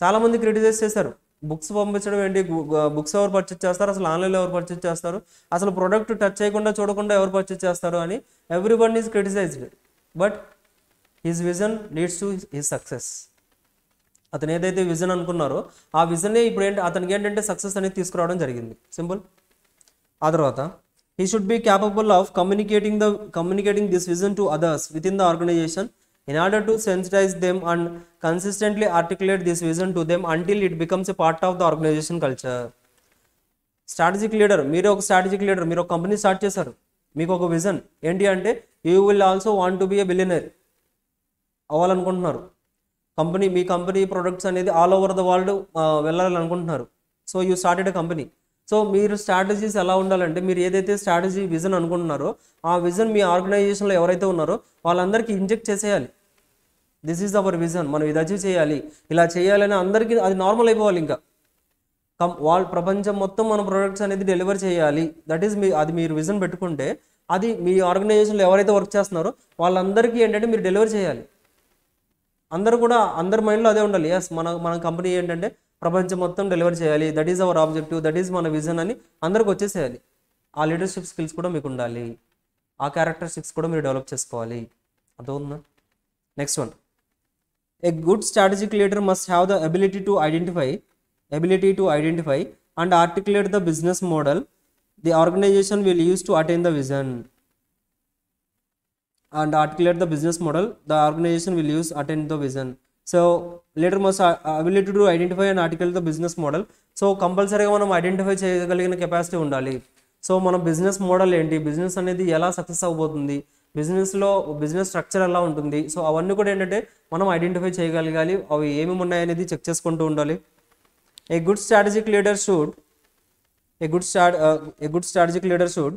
Speaker 1: చాలామంది criticize చేశారు, books పంపించడం ఏంటి, బుక్స్ ఎవరు పర్చేజ్ చేస్తారు, అసలు ఆన్లైన్లో ఎవరు పర్చేజ్ చేస్తారు, అసలు ప్రోడక్ట్ టచ్ చేయకుండా చూడకుండా ఎవరు పర్చేజ్ చేస్తారు అని everyone is criticised. But his vision leads to his success. అతను ఏదైతే విజన్ అనుకున్నారో ఆ విజనే ఇప్పుడు అతనికి ఏంటంటే సక్సెస్ అనేది తీసుకురావడం జరిగింది. సింపుల్. ఆ తర్వాత he should be capable of communicating this vision to others within the organization in order to sensitize them and consistently articulate this vision to them until it becomes a part of the organization culture. Strategic leader, మీరు ఒక strategic leader, మీరు ఒక company start చేశారు, మీకు ఒక vision ఏంటి అంటే you will also want to be a billionaire అవ్వాలనుకుంటున్నారు. మీ కంపెనీ ప్రొడక్ట్స్ అనేది ఆల్ ఓవర్ ద వరల్డ్ వెళ్ళాలనుకుంటున్నారు. So you started a company. So మీరు స్ట్రాటజీస్ ఎలా ఉండాలంటే, మీరు ఏదైతే స్ట్రాటజీ విజన్ అనుకుంటున్నారో ఆ విజన్ మీ ఆర్గనైజేషన్లో ఎవరైతే ఉన్నారో వాళ్ళందరికీ ఇంజెక్ట్ చేసేయాలి. దిస్ ఈజ్ అవర్ విజన్, మనం ఇది అచీవ్ చేయాలి, ఇలా చేయాలని అందరికీ అది నార్మల్ అయిపోవాలి. ఇంకా వాళ్ళ ప్రపంచం మొత్తం మన ప్రొడక్ట్స్ అనేది డెలివర్ చేయాలి. దట్ ఈస్ అది మీరు విజన్ పెట్టుకుంటే అది మీ ఆర్గనైజేషన్లో ఎవరైతే వర్క్ చేస్తున్నారో వాళ్ళందరికీ ఏంటంటే మీరు డెలివర్ చేయాలి. అందరూ కూడా అందరి మైండ్లో అదే ఉండాలి. ఎస్, మన కంపెనీ ఏంటంటే ప్రపంచం మొత్తం డెలివర్ చేయాలి, that is our objective, that is మన విజన్ అని అందరికి వచ్చేసేయాలి. ఆ లీడర్షిప్ స్కిల్స్ కూడా మీకు ఉండాలి, ఆ క్యారెక్టరిస్టిక్స్ కూడా మీరు డెవలప్ చేసుకోవాలి. అర్థమవుతుందా? Next one, A good strategic leader must have the ability to identify and articulate the business model the organization will use to attain the vision. And articulate the business model the organization will use to attain the vision. So leader must ability to identify and articulate the business model. So కంపల్సరీగా మనం identify చేయగలిగిన capacity ఉండాలి. So మన business model ఏంటి, business అనేది ఎలా success అవ్వబోతుంది, బిజినెస్లో బిజినెస్ స్ట్రక్చర్ ఎలా ఉంటుంది, సో అవన్నీ కూడా ఏంటంటే మనం ఐడెంటిఫై చేయగలగాలి. అవి ఏమేమి ఉన్నాయనేది చెక్ చేసుకుంటూ ఉండాలి. A good strategic leader should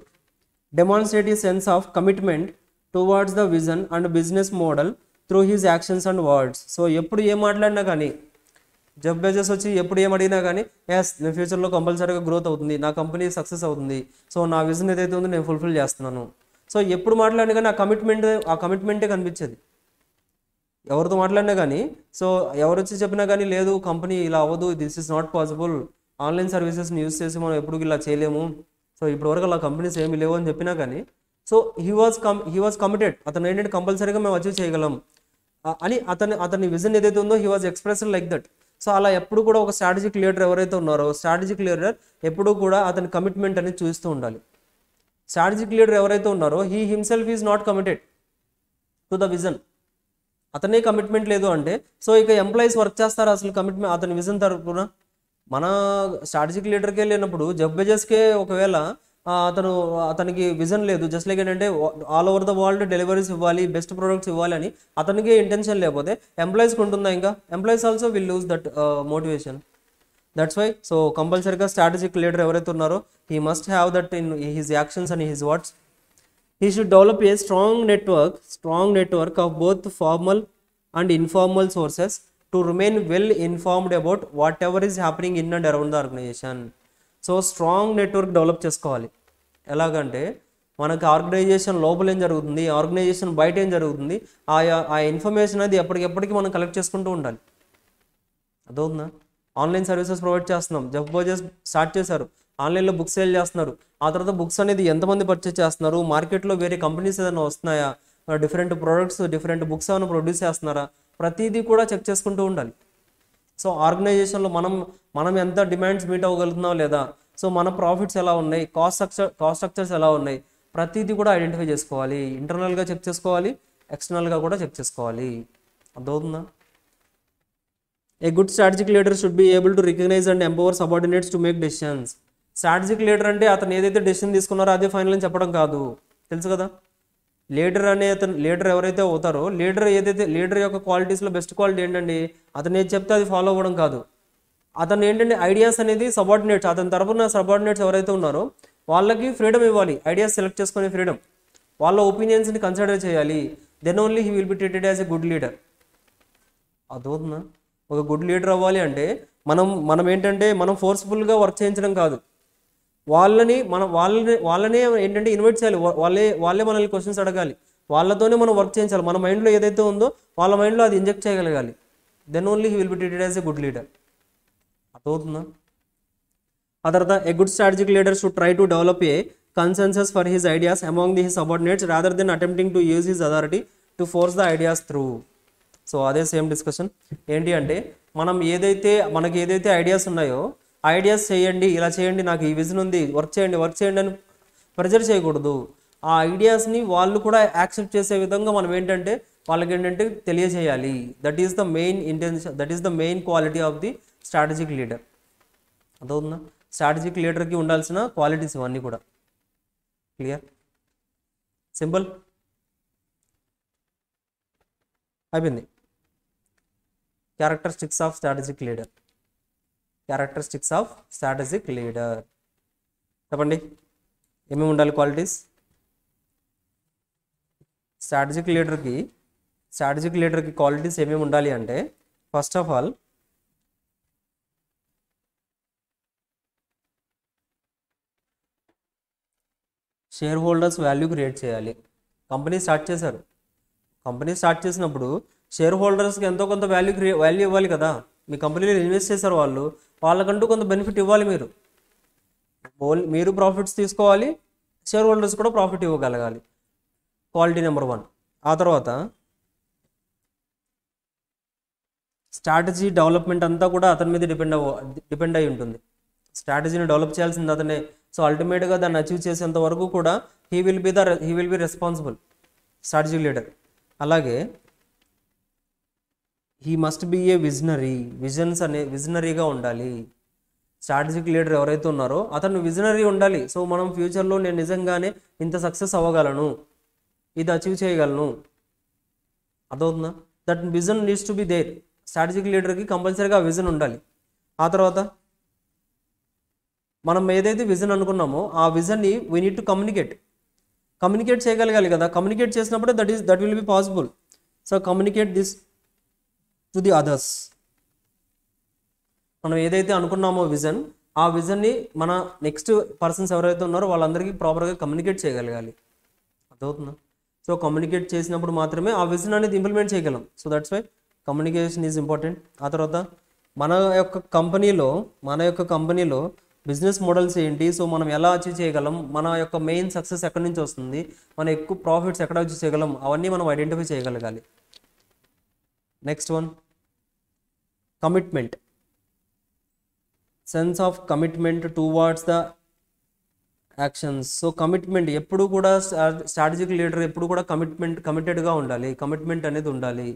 Speaker 1: demonstrate a sense of commitment towards the vision and business model through his actions and words. So ఎప్పుడు ఏం మాట్లాడినా కానీ, జెఫ్ బెజోస్ వచ్చి ఎప్పుడు ఏం అడిగినా కానీ ఎస్ నేను ఫ్యూచర్లో కంపల్సరీగా గ్రోత్ అవుతుంది, నా కంపెనీ సక్సెస్ అవుతుంది, సో నా విజన్ ఏదైతే ఉందో నేను ఫుల్ఫిల్ చేస్తున్నాను. సో ఎప్పుడు మాట్లాడినా కానీ ఆ కమిట్మెంటే కనిపించేది. ఎవరితో మాట్లాడినా కానీ, సో ఎవరు వచ్చి చెప్పినా కానీ లేదు కంపెనీ ఇలా అవ్వదు, this is not possible, online సర్వీసెస్ని యూస్ చేసి మనం ఎప్పుడు ఇలా చేయలేము, సో ఇప్పటివరకు అలా కంపెనీస్ ఏమి లేవు అని చెప్పినా కానీ, సో హీ వాజ్ కమిటెడ్. అతను ఏంటంటే కంపల్సరీగా మేము అచీవ్ చేయగలం అని అతని విజన్ ఏదైతే ఉందో he was expressed like that. So అలా ఎప్పుడు కూడా ఒక స్ట్రాటజిక్ లీడర్ ఎవరైతే ఉన్నారో, స్ట్రాటజిక్ లీడర్ ఎప్పుడు కూడా అతని కమిట్మెంట్ అనేది చూస్తూ ఉండాలి. స్ట్రాటజిక్ లీడర్ ఎవరైతే ఉన్నారో he himself is not committed to the vision. అతనే కమిట్మెంట్ లేదు అంటే సో ఇక ఎంప్లాయీస్ వర్క్ చేస్తారు అసలు కమిట్మెంట్ అతని విజన్ తరపున. మన స్ట్రాటజిక్ లీడర్కే లేనప్పుడు జెఫ్ బెజోస్కే ఒకవేళ అతనికి విజన్ లేదు, జస్ట్ లైక్ ఏంటంటే all over the world deliveries ఇవ్వాలి, బెస్ట్ ప్రొడక్ట్స్ ఇవ్వాలి అని అతనికి ఇంటెన్షన్ లేకపోతే ఎంప్లాయీస్కి ఉంటుందా? ఇంకా employees also will lose that motivation. That's why so కంపల్సరీగా స్ట్రాటజిక్ లీడర్ ఎవరైతే ఉన్నారో he must have that in his actions and his words. He should develop a strong network of both formal and informal sources to remain well informed about whatever is happening in and around the organization. So strong network develop చేసుకోవాలి. ఎలాగంటే మనకి organisation లోపల ఏం జరుగుతుంది, organisation బయట ఏం జరుగుతుంది, ఆ ఇన్ఫర్మేషన్ అది ఎప్పటికెప్పటికి మనం కలెక్ట్ చేసుకుంటూ ఉండాలి. అదవుతుందా? ఆన్లైన్ సర్వీసెస్ ప్రొవైడ్ చేస్తున్నాం, జెఫ్ బెజోస్ స్టార్ట్ చేశారు, ఆన్లైన్లో బుక్స్ సేల్ చేస్తున్నారు. ఆ తర్వాత బుక్స్ అనేది ఎంతమంది పర్చేస్ చేస్తున్నారు, మార్కెట్లో వేరే కంపెనీస్ ఏదైనా వస్తున్నాయా, డిఫరెంట్ ప్రొడక్ట్స్ డిఫరెంట్ బుక్స్ ఏమైనా ప్రొడ్యూస్ చేస్తున్నారా, ప్రతిదీ కూడా చెక్ చేసుకుంటూ ఉండాలి. సో ఆర్గనైజేషన్లో మనం ఎంత డిమాండ్స్ మీట్ అవ్వగలుగుతున్నాం లేదా, సో మన ప్రాఫిట్స్ ఎలా ఉన్నాయి, కాస్ట్ స్ట్రక్చర్స్ ఎలా ఉన్నాయి, ప్రతిదీ కూడా ఐడెంటిఫై చేసుకోవాలి. ఇంటర్నల్గా చెక్ చేసుకోవాలి, ఎక్స్టర్నల్గా కూడా చెక్ చేసుకోవాలి. అర్థమవుతుందా? A good strategic leader should be able to recognize and empower subordinates to make decisions. Strategic leader అంటే అతను ఏదైతే డెసిషన్ తీసుకున్నారో అదే ఫైనల్ అని చెప్పడం కాదు, తెలుసు కదా. లీడర్ ఎవరైతే అవుతారో లీడర్ యొక్క క్వాలిటీస్లో బెస్ట్ క్వాలిటీ ఏంటండి, అతను ఏది చెప్తే అది ఫాలో అవ్వడం కాదు. అతను ఏంటంటే ఐడియాస్ అనేది అతని తరపున సబార్డినేట్స్ ఎవరైతే ఉన్నారో వాళ్ళకి ఫ్రీడమ్ ఇవ్వాలి, ఐడియాస్ సెలెక్ట్ చేసుకునే ఫ్రీడమ్, వాళ్ళ ఒపీనియన్స్ని కన్సిడర్ చేయాలి. Then only he will be treated as a good leader. అదవుతుందా? ఒక గుడ్ లీడర్ అవ్వాలి అంటే మనం ఏంటంటే మనం ఫోర్స్ఫుల్గా వర్క్ చేయించడం కాదు, వాళ్ళనే ఏంటంటే ఇన్వైట్ చేయాలి, వాళ్ళే మనల్ని క్వశ్చన్స్ అడగాలి, వాళ్ళతోనే మనం వర్క్ చేయించాలి. మన మైండ్లో ఏదైతే ఉందో వాళ్ళ మైండ్లో అది ఇంజెక్ట్ చేయగలగాలి. Then only he will be treated as a good leader. అర్థమవుతుందా? ఆ తర్వాత a good strategic leader should try to develop a consensus for his ideas among the his subordinates rather than attempting to use his authority to force the ideas through. So అదే same discussion. ఏంటి అంటే మనకి ఏదైతే ideas ఉన్నాయో ideas చేయండి, ఇలా చేయండి, నాకు ఈ విజన్ ఉంది, వర్క్ చేయండి అని ప్రెజర్ చేయకూడదు. ఆ ఐడియాస్ని వాళ్ళు కూడా యాక్సెప్ట్ చేసే విధంగా మనం ఏంటంటే వాళ్ళకి ఏంటంటే తెలియజేయాలి. That is the main intention, that is the main quality of the strategic leader. అర్థవుతుందా? స్ట్రాటజిక్ లీడర్కి ఉండాల్సిన క్వాలిటీస్ ఇవన్నీ కూడా. క్లియర్? సింపుల్ అయిపోయింది. Characteristics of strategic leader. Characteristics of strategic leader చెప్పండి, ఏమేమి ఉండాలి క్వాలిటీస్? స్ట్రాటజిక్ లీడర్కి క్వాలిటీస్ ఏమేమి ఉండాలి అంటే, first of all share holders value create చేయాలి. కంపెనీ స్టార్ట్ చేసినప్పుడు షేర్ హోల్డర్స్కి ఎంతో కొంత వాల్యూ ఇవ్వాలి కదా. మీ కంపెనీలో ఇన్వెస్ట్ చేశారు వాళ్ళకంటూ కొంత బెనిఫిట్ ఇవ్వాలి. మీరు ప్రాఫిట్స్ తీసుకోవాలి, షేర్ హోల్డర్స్ కూడా ప్రాఫిట్ ఇవ్వగలగాలి. Quality number 1. ఆ తర్వాత స్ట్రాటజీ డెవలప్మెంట్ అంతా కూడా అతని మీద డిపెండ్ అయి ఉంటుంది. స్ట్రాటజీని డెవలప్ చేయాల్సింది అతనే. సో అల్టిమేట్గా దాన్ని అచీవ్ చేసేంత వరకు కూడా he will be responsible strategic leader. అలాగే హీ మస్ట్ బి ఏ విజనరీగా ఉండాలి. స్ట్రాటజిక్ లీడర్ ఎవరైతే ఉన్నారో అతను విజనరీ ఉండాలి. సో మనం ఫ్యూచర్లో నేను నిజంగానే ఇంత సక్సెస్ అవ్వగలను, ఇది అచీవ్ చేయగలను. అర్థవుతుందా? That vision needs to be there. Strategic లీడర్కి కంపల్సరీగా విజన్ ఉండాలి. ఆ తర్వాత మనం ఏదైతే విజన్ అనుకున్నామో ఆ విజన్ని వీ నీడ్ టు కమ్యూనికేట్ చేయగలగాలి కదా. కమ్యూనికేట్ చేసినప్పుడే that will be possible. So communicate this to the others. మనం ఏదైతే అనుకున్నామో విజన్, ఆ విజన్ని మన నెక్స్ట్ పర్సన్స్ ఎవరైతే ఉన్నారో వాళ్ళందరికీ ప్రాపర్గా కమ్యూనికేట్ చేయగలగాలి. అర్థమవుతుందా? సో కమ్యూనికేట్ చేసినప్పుడు మాత్రమే ఆ విజన్ అనేది ఇంప్లిమెంట్ చేయగలం. So that's why communication is important. ఆ తర్వాత మన యొక్క కంపెనీలో బిజినెస్ మోడల్స్ ఏంటి, సో మనం ఎలా అచీవ్ చేయగలం, మన యొక్క మెయిన్ సక్సెస్ ఎక్కడి నుంచి వస్తుంది, మన ఎక్కువ ప్రాఫిట్స్ ఎక్కడ అచీవ్ చేయగలం, అవన్నీ మనం ఐడెంటిఫై చేయగలగాలి. Next one, commitment. Sense of commitment towards the actions. So commitment ఎప్పుడు కూడా స్ట్రాటజిక్ లీడర్ ఎప్పుడు కూడా కమిటెడ్గా ఉండాలి. కమిట్మెంట్ అనేది ఉండాలి.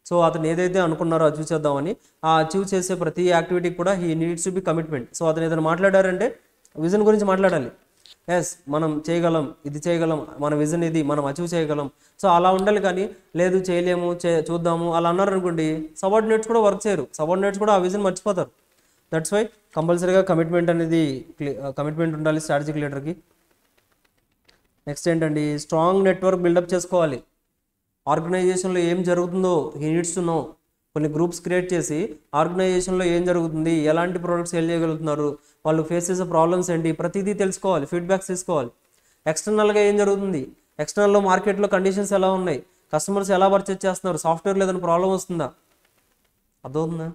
Speaker 1: సో అతను ఏదైతే అనుకున్నారో అచీవ్ చేద్దామని, ఆ అచీవ్ చేసే ప్రతి యాక్టివిటీకి కూడా he needs to B commitment. So అతను ఏదైనా మాట్లాడారంటే విజన్ గురించి మాట్లాడాలి. ఎస్ మనం చేయగలం, ఇది చేయగలం, మన విజన్ ఇది, మనం అచీవ్ చేయగలం. సో అలా ఉండాలి. కానీ లేదు చేయలేము, చూద్దాము అలా అన్నారు అనుకోండి, సబార్డినేట్స్ కూడా వర్క్ చేయరు, సబార్డినేట్స్ కూడా ఆ విజన్ మర్చిపోతారు. దట్స్ వై కంపల్సరీగా కమిట్మెంట్ ఉండాలి స్ట్రాటజిక్ లీడర్కి. నెక్స్ట్ ఏంటండి, స్ట్రాంగ్ నెట్వర్క్ బిల్డప్ చేసుకోవాలి. ఆర్గనైజేషన్లో ఏం జరుగుతుందో హీ నీడ్స్ టు నో. కొన్ని గ్రూప్స్ క్రియేట్ చేసి ఆర్గనైజేషన్లో ఏం జరుగుతుంది, ఎలాంటి ప్రోడక్ట్స్ సేల్ చేయగలుగుతున్నారు, వాళ్ళు ఫేస్ చేసే ప్రాబ్లమ్స్ ఏంటి, ప్రతిదీ తెలుసుకోవాలి, ఫీడ్బ్యాక్స్ తీసుకోవాలి. ఎక్స్టర్నల్గా ఏం జరుగుతుంది, ఎక్స్టర్నల్లో మార్కెట్లో కండిషన్స్ ఎలా ఉన్నాయి, కస్టమర్స్ ఎలా పర్చేజ్ చేస్తున్నారు, సాఫ్ట్వేర్లో ఏదైనా ప్రాబ్లం వస్తుందా, అర్థమవుతుందా,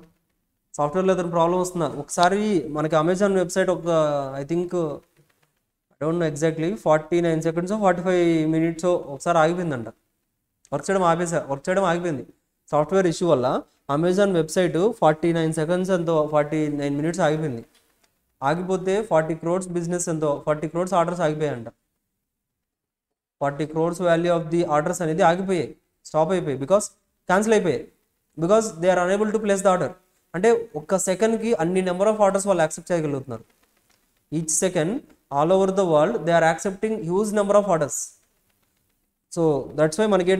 Speaker 1: సాఫ్ట్వేర్లో ఏదైనా ప్రాబ్లం వస్తుందా. ఒకసారి మనకి Amazon website I think don't know exactly 49 seconds 45 minutes ఒకసారి ఆగిపోయిందంట. వర్క్ చేయడం ఆగిపోయింది సాఫ్ట్వేర్ ఇష్యూ వల్ల. అమెజాన్ వెబ్సైట్ 49 seconds 49 minutes ఆగిపోయింది. ఆగిపోతే 40 crores బిజినెస్ 40 crores ఆర్డర్స్ ఆగిపోయాయంట. 40 crores value of the orders అనేది ఆగిపోయాయి, స్టాప్ అయిపోయాయి, క్యాన్సిల్ అయిపోయాయి. Because they are unable to place the order. అంటే ఒక్క సెకండ్కి అన్ని నెంబర్ ఆఫ్ ఆర్డర్స్ వాళ్ళు యాక్సెప్ట్ చేయగలుగుతున్నారు. Each second all over the world they are accepting huge number of orders. So that's why మనకి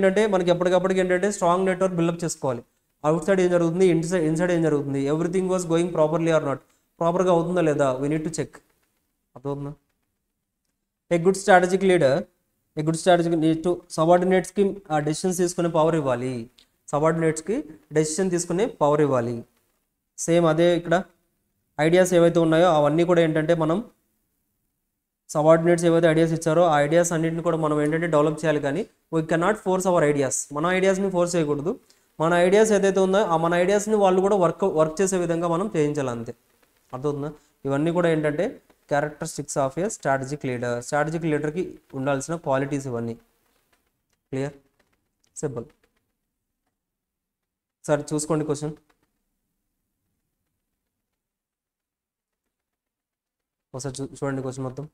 Speaker 1: ఎప్పటికప్పటికి ఏంటంటే స్ట్రాంగ్ నెట్వర్క్ బిల్డప్ చేసుకోవాలి. అవుట్ సైడ్ ఏం జరుగుతుంది, ఇన్సైడ్ ఏం జరుగుతుంది, everything was going properly or not, ప్రాపర్గా అవుతుందా లేదా, వీ నీడ్ టు చెక్. అర్థమవుతుందా? A good strategic leader need to సబార్డినేట్స్కి డెసిషన్స్ తీసుకునే పవర్ ఇవ్వాలి. డెసిషన్ తీసుకునే పవర్ ఇవ్వాలి. సేమ్ అదే ఇక్కడ ఐడియాస్ ఏవైతే ఉన్నాయో అవన్నీ కూడా ఏంటంటే మనం సబార్డినేట్స్ ఏవైతే ఐడియాస్ ఇచ్చారో ఆ ఐడియాస్ అన్నింటిని కూడా మనం ఏంటంటే డెవలప్ చేయాలి. కానీ we cannot force hour ideas. మన ఐడియాస్ని ఫోర్స్ చేయకూడదు. మన ఐడియాస్ ఏదైతే ఉందో మన ఐడియాస్ని వాళ్ళు కూడా వర్క్ చేసే విధంగా మనం చేయించాలి అంతే. అర్థమవుతుందా? ఇవన్నీ కూడా ఏంటంటే characteristics of a strategic leader. Strategic లీడర్కి ఉండాల్సిన క్వాలిటీస్ ఇవన్నీ. Clear, simple. సరే చూసుకోండి క్వశ్చన్ ఒకసారి చూడండి క్వశ్చన్ మొత్తం.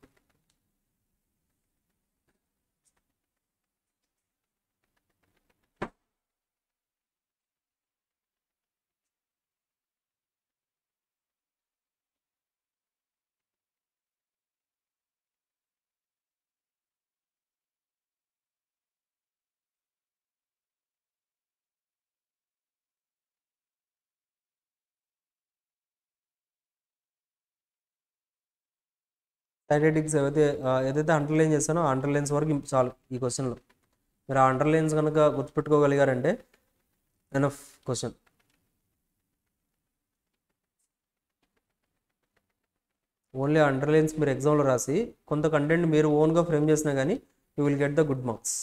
Speaker 1: స్టాటిస్టిక్స్ ఏదైతే అండర్లైన్ చేస్తానో ఆ అండర్లైన్స్ వరకు చాలు ఈ క్వశ్చన్లో. మీరు ఆ అండర్లైన్స్ కనుక గుర్తుపెట్టుకోగలిగారంటే ఎనఫ్ క్వశ్చన్. ఓన్లీ అండర్లైన్స్ మీరు ఎగ్జామ్లో రాసి కొంత కంటెంట్ మీరు ఓన్గా ఫ్రేమ్ చేసినా కానీ you will get the good marks.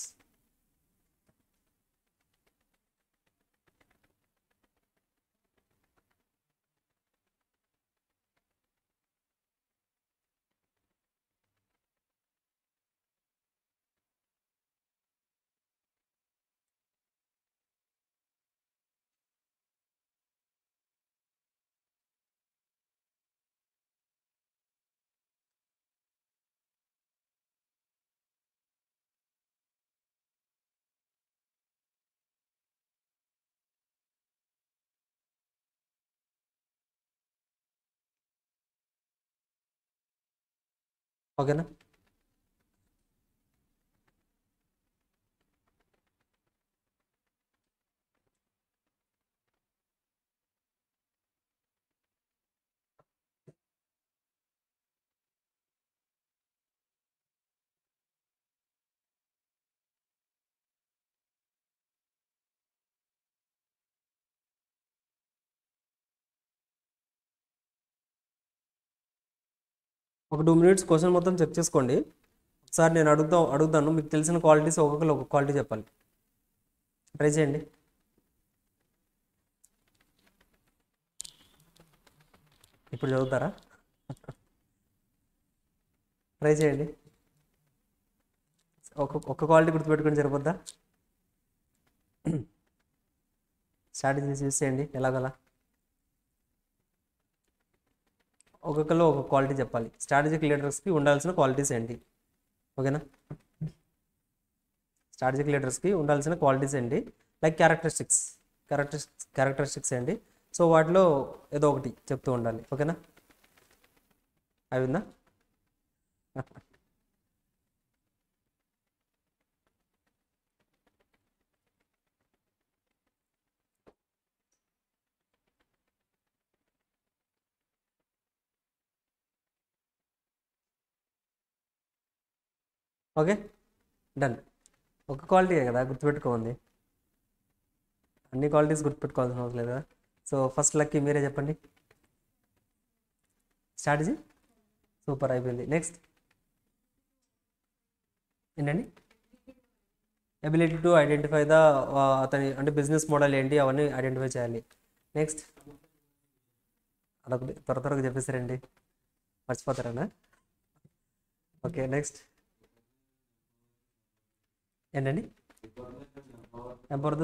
Speaker 1: ఓకేనా? ఒక 2 minutes క్వశ్చన్ మొత్తం చెక్ చేసుకోండి. ఒకసారి నేను అడుగుతాను, మీకు తెలిసిన క్వాలిటీస్ ఒక్కొక్కరు ఒక్కొక్క క్వాలిటీ చెప్పాలి. ట్రై చేయండి. ఇప్పుడు చదువుతారా? ట్రై చేయండి. ఒక్క క్వాలిటీ గుర్తుపెట్టుకొని సరిపోద్దా? స్ట్రాటజీస్ యూస్ చేయండి ఎలాగలా. ఒక్కొక్కరు ఒక క్వాలిటీ చెప్పాలి. స్ట్రాటజిక్ లీడర్స్కి ఉండాల్సిన క్వాలిటీస్ ఏంటి? ఓకేనా? స్ట్రాటజిక్ లీడర్స్కి ఉండాల్సిన క్వాలిటీస్ ఏంటి? లైక్ క్యారెక్టరిస్టిక్స్ ఏంటి? సో వాటిలో ఏదో ఒకటి చెప్తూ ఉండాలి. ఓకేనా? అయిందా? Okay, done. ఒక క్వాలిటీ కదా గుర్తుపెట్టుకోండి, అన్ని క్వాలిటీస్ గుర్తుపెట్టుకోవాల్సిన అవసరం లేదు కదా. సో ఫస్ట్ లక్కీ మీరే చెప్పండి. స్ట్రాటజీ సూపర్, అయిపోయింది. నెక్స్ట్ ఏంటండి? ఎబిలిటీ టు ఐడెంటిఫై ద అతని అంటే బిజినెస్ మోడల్ ఏంటి అవన్నీ ఐడెంటిఫై చేయాలి. నెక్స్ట్ అదొకటి త్వరగా చెప్పేసారండి, మర్చిపోతారన్నా. ఓకే, నెక్స్ట్ ఏంటండి? ఎంపవర్ ద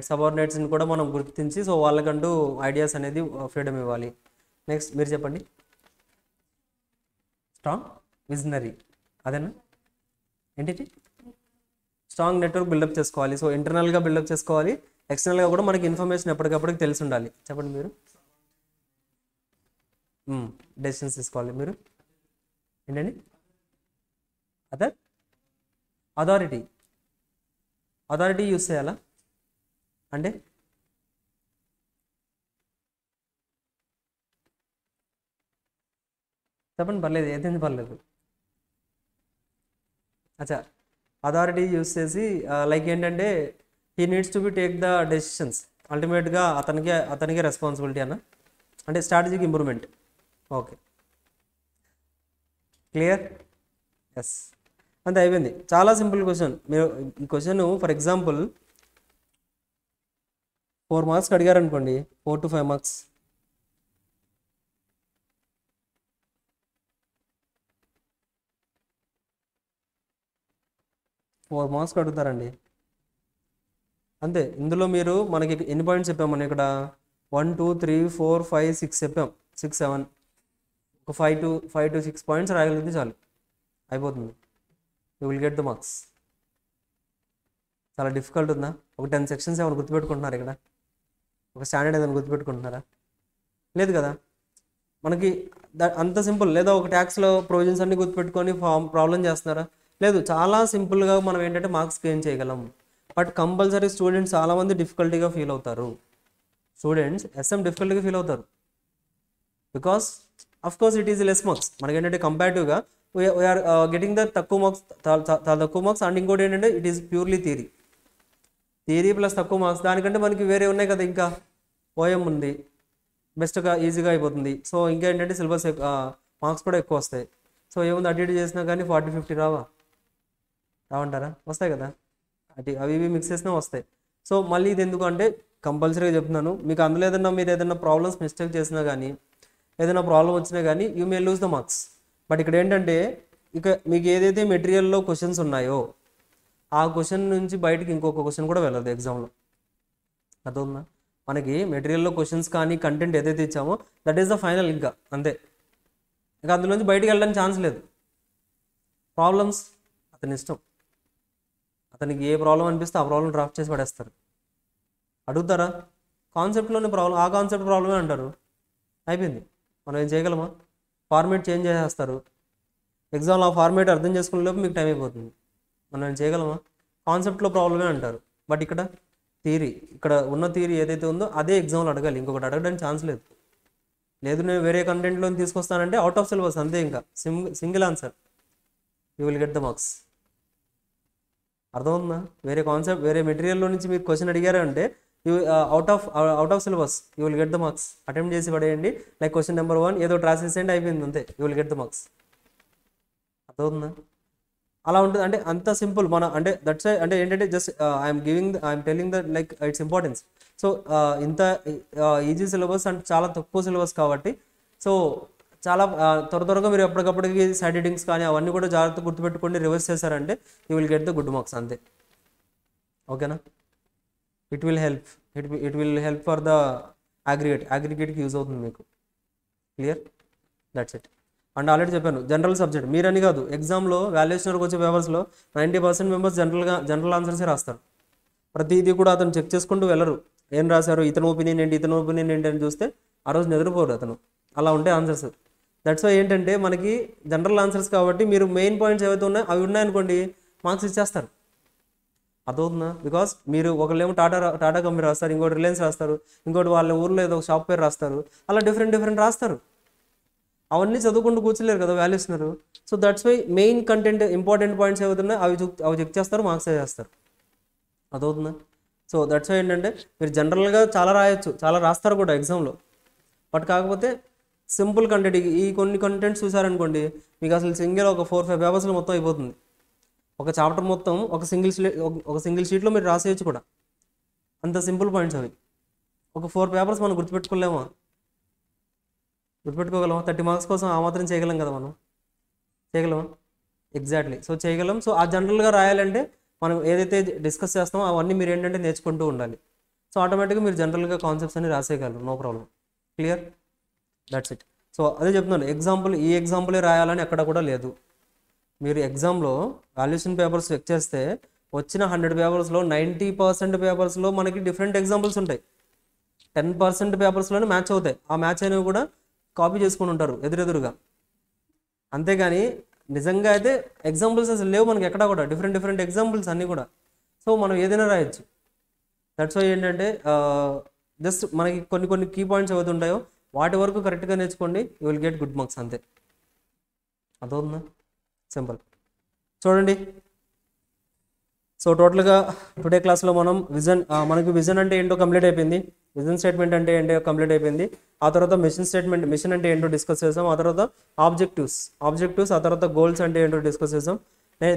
Speaker 1: సబార్డినేట్స్ని కూడా మనం గుర్తించి సో వాళ్ళకంటూ ఐడియాస్ అనేది ఫ్రీడమ్ ఇవ్వాలి. నెక్స్ట్ మీరు చెప్పండి. స్ట్రాంగ్ విజనరీ, అదేనా? ఏంటి? స్ట్రాంగ్ నెట్వర్క్ బిల్డప్ చేసుకోవాలి. సో ఇంటర్నల్గా బిల్డప్ చేసుకోవాలి, ఎక్స్టర్నల్గా కూడా మనకి ఇన్ఫర్మేషన్ ఎప్పటికప్పటికి తెలిసి ఉండాలి. చెప్పండి మీరు. డెసిషన్స్ తీసుకోవాలి మీరు. ఏంటండి? అథారిటీ యూస్ చేయాలా అంటే? చెప్పండి, పర్లేదు, ఏదైనా పర్లేదు. అచ్చా, అథారిటీ యూస్ చేసి లైక్ ఏంటంటే he needs to be take the decisions, అల్టిమేట్గా అతనికే రెస్పాన్సిబిలిటీ అన్న, అంటే strategic improvement. Okay, clear? Yes, అంతే, అయిపోయింది. చాలా సింపుల్ క్వశ్చన్. మీరు ఈ క్వశ్చన్ ఫర్ ఎగ్జాంపుల్ 4 మార్క్స్ అడిగారు అనుకోండి, 4 to 5 మార్క్స్. 4 మార్క్స్ అడుగుతారండి అంతే. ఇందులో మీరు మనకి ఎన్ని పాయింట్స్ చెప్పాం మనం ఇక్కడ 1 2 3 4 5 6 చెప్పాం, 6 7 ఒక 5 to 6 పాయింట్స్ రాయగలిగితే చాలు అయిపోతుంది. You will get the marks. చాలా డిఫికల్ట్ ఉందా? ఒక 10 సెక్షన్స్ ఏమైనా గుర్తుపెట్టుకుంటున్నారు ఇక్కడ? ఒక స్టాండర్డ్ ఏదైనా గుర్తుపెట్టుకుంటున్నారా? లేదు కదా. మనకి అంత సింపుల్. లేదా ఒక ట్యాక్స్లో ప్రొవిజన్స్ అన్ని గుర్తుపెట్టుకొని ప్రాబ్లం చేస్తున్నారా? లేదు. చాలా సింపుల్గా మనం ఏంటంటే మార్క్స్ గెయిన్ చేయగలం. బట్ కంపల్సరీ స్టూడెంట్స్ చాలామంది డిఫికల్టీగా ఫీల్ అవుతారు. స్టూడెంట్స్ ఎస్ఎం డిఫికల్ట్గా ఫీల్ అవుతారు because of course it is less marks. మనకి ఏంటంటే కంపారిటివ్గా వీఆర్ గెటింగ్ ద తక్కువ మార్క్స్, తక్కువ మార్క్స్. అండ్ ఇంకోటి ఏంటంటే it is purely theory plus తక్కువ మార్క్స్. దానికంటే మనకి వేరే ఉన్నాయి కదా, ఇంకా ఓఎం ఉంది, బెస్ట్గా ఈజీగా అయిపోతుంది. సో ఇంకా ఏంటంటే సిలబస్ మార్క్స్ కూడా ఎక్కువ వస్తాయి. సో ఏముంది అటు ఇటు చేసినా కానీ 40 50 రావంటారా? వస్తాయి కదా, అవి ఇవి మిక్స్ చేసినా వస్తాయి. సో మళ్ళీ ఇది ఎందుకు అంటే కంపల్సరీగా చెప్తున్నాను మీకు, అందులో ఏదైనా మీరు ఏదైనా ప్రాబ్లమ్స్ మిస్టేక్ చేసినా కానీ, ఏదైనా ప్రాబ్లం వచ్చినా కానీ you may lose the marks. But ఇక్కడ ఏంటంటే ఇక మీకు ఏదైతే మెటీరియల్లో క్వశ్చన్స్ ఉన్నాయో ఆ క్వశ్చన్ నుంచి బయటికి ఇంకొక క్వశ్చన్ కూడా వెళ్ళదు ఎగ్జామ్లో. అర్థమవుతుందా? మనకి మెటీరియల్లో క్వశ్చన్స్ కానీ కంటెంట్ ఏదైతే ఇచ్చామో దట్ ఈస్ ద ఫైనల్. ఇంకా అంతే, ఇంకా అందులోంచి బయటికి వెళ్ళడానికి ఛాన్స్ లేదు. ప్రాబ్లమ్స్ అతని ఇష్టం, అతనికి ఏ ప్రాబ్లం అనిపిస్తే ఆ ప్రాబ్లం డ్రాఫ్ట్ చేసి పడేస్తారు. అడుగుతారా? కాన్సెప్ట్లోనే ప్రాబ్లం, ఆ కాన్సెప్ట్ ప్రాబ్లమే అంటారు. అయిపోయింది. మనం ఏం చేయగలమా? ఫార్మేట్ చేంజ్ చేసేస్తారు. ఎగ్జామ్లో ఆ ఫార్మేట్ అర్థం చేసుకునే లోపు మీకు టైం అయిపోతుంది. మనం ఏం చేయగలమా? కాన్సెప్ట్లో ప్రాబ్లమే అంటారు. బట్ ఇక్కడ థియరీ, ఇక్కడ ఉన్న థియరీ ఏదైతే ఉందో అదే ఎగ్జామ్లో అడగాలి. ఇంకొకటి అడగడానికి ఛాన్స్ లేదు. లేదు నేను వేరే కంటెంట్లో తీసుకొస్తానంటే అవుట్ ఆఫ్ సిలబస్ అంతే. ఇంకా single answer, you will get the marks. అర్థమవుతుందా? వేరే కాన్సెప్ట్, వేరే మెటీరియల్లో నుంచి మీరు క్వశ్చన్ అడిగారంటే you out of syllabus you will get the marks. Attempt చేసి పడేయండి. లైక్ క్వశ్చన్ నెంబర్ 1 ఏదో ట్రాన్స్లేషన్ అయిపోయింది అంతే, you will get the marks. అర్థమవుతుందా? అలా ఉంటుంది. అంటే అంత సింపుల్. మన అంటే దట్స్ అంటే ఏంటంటే just I'm telling the like its importance. So ఇంత ఈజీ సిలబస్ అంటే చాలా తక్కువ సిలబస్ కాబట్టి సో చాలా త్వరగా మీరు ఎప్పటికప్పటికి సైడ్ హెడ్డింగ్స్ కానీ అవన్నీ కూడా జాగ్రత్తగా గుర్తుపెట్టుకోండి. రివర్స్ చేశారంటే you will get the good marks అంతే. ఓకేనా? It will help for the అగ్రిగేట్కి యూజ్ అవుతుంది మీకు. Clear? That's it. And already చెప్పాను జనరల్ సబ్జెక్ట్ మీరని కాదు, ఎగ్జామ్లో వాల్యుయేషన్కి వచ్చే పేపర్స్లో 90% మెంబర్స్ జనరల్ ఆన్సర్సే రాస్తారు. ప్రతిదీ కూడా అతను చెక్ చేసుకుంటూ వెళ్ళరు. ఏం రాశారు, ఇతను ఒపీనియన్ ఏంటి అని చూస్తే ఆ రోజు నిద్రపోరు అతను. అలా ఉంటాయి ఆన్సర్స్. దట్స్ వై ఏంటంటే మనకి జనరల్ ఆన్సర్స్ కాబట్టి మీరు మెయిన్ పాయింట్స్ ఏవైతే ఉన్నాయో అవి ఉన్నాయనుకోండి మార్క్స్ ఇచ్చేస్తారు. అర్థమవుతుందా? బికాస్ మీరు ఒకళ్ళేమో టాటా కంపెనీ రాస్తారు, ఇంకోటి రిలయన్స్ రాస్తారు, ఇంకోటి వాళ్ళ ఊర్లో ఏదో ఒక షాప్ పేరు రాస్తారు. అలా డిఫరెంట్ రాస్తారు. అవన్నీ చదువుకుంటూ కూర్చోలేరు కదా వాల్యూస్నరు. So that's why main content important points ఏవైతున్నాయో అవి చెక్ చేస్తారు, మార్క్స్ చేస్తారు. అదవుతుందా? సో దట్స్ వై ఏంటంటే మీరు జనరల్గా చాలా రాయొచ్చు, చాలా రాస్తారు కూడా ఎగ్జామ్లో. బట్ కాకపోతే సింపుల్ కంటెంట్, ఈ కొన్ని కంటెంట్స్ చూసారనుకోండి మీకు అసలు సింగిల్ ఒక 4-5 పేపర్స్లో మొత్తం అయిపోతుంది. ఒక చాప్టర్ మొత్తం ఒక సింగిల్ షీట్లో మీరు రాసేయచ్చు కూడా. అంత సింపుల్ పాయింట్స్ అవి. ఒక 4 పేపర్స్ మనం గుర్తుపెట్టుకోగలమా? 30 మార్క్స్ కోసం ఆ మాత్రం చేయగలం కదా మనం. చేయగలమా? ఎగ్జాక్ట్లీ. సో చేయగలం. సో ఆ జనరల్గా రాయాలంటే మనం ఏదైతే డిస్కస్ చేస్తామో అవన్నీ మీరు ఏంటంటే నేర్చుకుంటూ ఉండాలి. సో ఆటోమేటిక్గా మీరు జనరల్గా కాన్సెప్ట్స్ అన్ని రాసేయగలరు, no problem. Clear? That's it. So అదే చెప్తున్నాను, ఈ ఎగ్జాంపులే రాయాలని ఎక్కడ కూడా లేదు. మీరు ఎగ్జామ్లో వాల్యుయేషన్ పేపర్స్ చెక్ చేస్తే వచ్చిన 100 పేపర్స్లో 90% పేపర్స్లో మనకి డిఫరెంట్ ఎగ్జాంపుల్స్ ఉంటాయి. 10% పేపర్స్లోనే మ్యాచ్ అవుతాయి. ఆ మ్యాచ్ అనేవి కూడా కాపీ చేసుకుని ఉంటారు ఎదురెదురుగా. అంతేగాని నిజంగా అయితే ఎగ్జాంపుల్స్ అసలు లేవు మనకి ఎక్కడా కూడా, డిఫరెంట్ ఎగ్జాంపుల్స్ అన్నీ కూడా. సో మనం ఏదైనా రాయొచ్చు. దట్స్ వై ఏంటంటే జస్ట్ మనకి కొన్ని కీ పాయింట్స్ ఏవైతే ఉంటాయో వాటి వరకు కరెక్ట్గా నేర్చుకోండి, you will get good marks అంతే. అదవుతుందా? సింపుల్. చూడండి. సో టోటల్గా టుడే క్లాస్లో మనం మనకి విజన్ అంటే ఏంటో కంప్లీట్ అయిపోయింది, విజన్ స్టేట్మెంట్ అంటే ఏంటో కంప్లీట్ అయిపోయింది. ఆ తర్వాత మిషన్ అంటే ఏంటో డిస్కస్ చేసాం. ఆ తర్వాత ఆబ్జెక్టివ్స్, ఆ తర్వాత గోల్స్ అంటే ఏంటో డిస్కస్ చేసాం.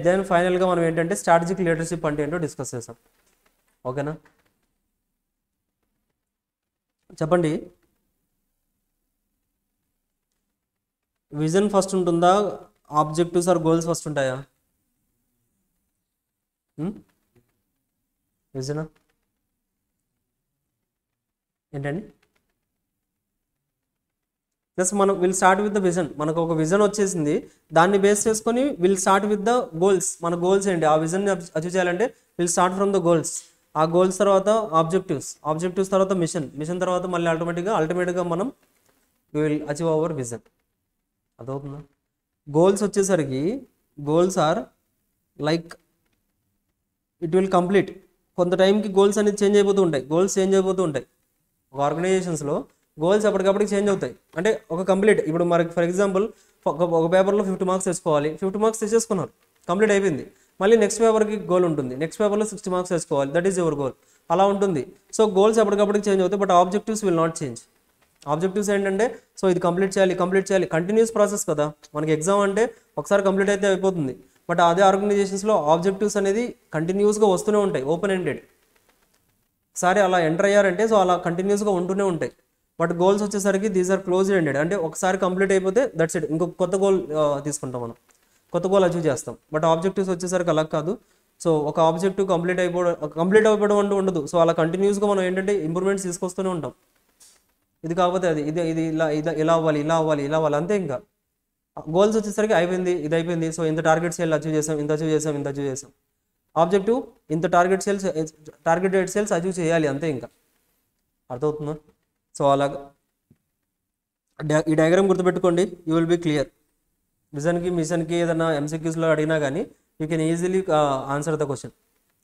Speaker 1: దెన్ ఫైనల్గా మనం ఏంటంటే స్ట్రాటజిక్ లీడర్షిప్ అంటే ఏంటో డిస్కస్ చేసాం. ఓకేనా? చెప్పండి, విజన్ ఫస్ట్ ఉంటుందా, ఆబ్జెక్టివ్స్ ఆర్ గోల్స్ ఫస్ట్ ఉంటాయా? విజన్ ఏంటండి? ప్లస్ మనం will start with the vision. మనకు ఒక విజన్ వచ్చేసింది, దాన్ని బేస్ చేసుకొని will start with the goals. మన గోల్స్ ఏంటి, ఆ విజన్ని అచీవ్ చేయాలంటే will start from the goals. ఆ గోల్స్ తర్వాత ఆబ్జెక్టివ్స్ తర్వాత మిషన్ తర్వాత మళ్ళీ అల్టిమేట్గా మనం విల్ అచీవ్ అవర్ విజన్. అదవుతుందా? గోల్స్ వచ్చేసరికి goals are like it will complete. కొంత టైంకి గోల్స్ అనేది చేంజ్ అయిపోతూ ఉంటాయి. ఒక ఆర్గనైజేషన్స్లో గోల్స్ ఎప్పటికప్పటికి చేంజ్ అవుతాయి. అంటే ఒక కంప్లీట్, ఇప్పుడు మనకి ఫర్ ఎగ్జాంపుల్ ఒక పేపర్లో 50 మార్క్స్ తెచ్చుకోవాలి, 50 మార్క్స్ తెచ్చేసుకున్నారు, కంప్లీట్ అయిపోయింది. మళ్ళీ నెక్స్ట్ పేపర్కి గోల్ ఉంటుంది, నెక్స్ట్ పేపర్లో 60 మార్క్స్ తెచ్చుకోవాలి, దట్ ఈస్ యువర్ గోల్. అలా ఉంటుంది. సో గోల్స్ ఎప్పటికప్పటికి చేంజ్ అవుతాయి, but objectives will not change. Objectives ఏంటంటే, సో ఇది కంప్లీట్ చేయాలి, కంటిన్యూస్ ప్రాసెస్ కదా. మనకి ఎగ్జామ్ అంటే ఒకసారి కంప్లీట్ అయితే అయిపోతుంది, బట్ అదే ఆర్గనైజేషన్స్లో ఆబ్జెక్టివ్స్ అనేది కంటిన్యూస్గా వస్తూనే ఉంటాయి, ఓపెన్ ఎండెడ్. ఒకసారి అలా ఎంటర్ అయ్యారంటే సో అలా కంటిన్యూస్గా ఉంటూనే ఉంటాయి. బట్ గోల్స్ వచ్చేసరికి దీస్ ఆర్ క్లోజ్ ఎండెడ్. అంటే ఒకసారి కంప్లీట్ అయిపోతే దట్స్ ఇట్, ఇంకొక కొత్త గోల్ తీసుకుంటాం, మనం కొత్త గోల్ అచీవ్ చేస్తాం. బట్ ఆబ్జెక్టివ్స్ వచ్చేసరికి అలా కాదు. సో ఒక ఆబ్జెక్టివ్ కంప్లీట్ అయిపోవడం అంటూ ఉండదు. సో అలా కంటిన్యూస్గా మనం ఏంటంటే ఇంప్రూవ్మెంట్స్ తీసుకొస్తూనే ఉంటాం. ఇది కాకపోతే అది, ఇది ఇలా అవ్వాలి అంతే. ఇంకా గోల్స్ వచ్చేసరికి అయిపోయింది, ఇది అయిపోయింది, సో ఇంత టార్గెట్ సేల్ అచీవ్ చేసాం. ఆబ్జెక్టివ్ ఇంత టార్గెటెడ్ సేల్స్ అచీవ్ చేయాలి అంతే. ఇంకా అర్థమవుతుందా? సో అలాగా ఈ డయాగ్రామ్ గుర్తుపెట్టుకోండి, యూ విల్ బీ క్లియర్. విజన్కి మిషన్కి ఏదైనా ఎంసీక్యూస్లో అడిగినా కానీ you can easily answer the question.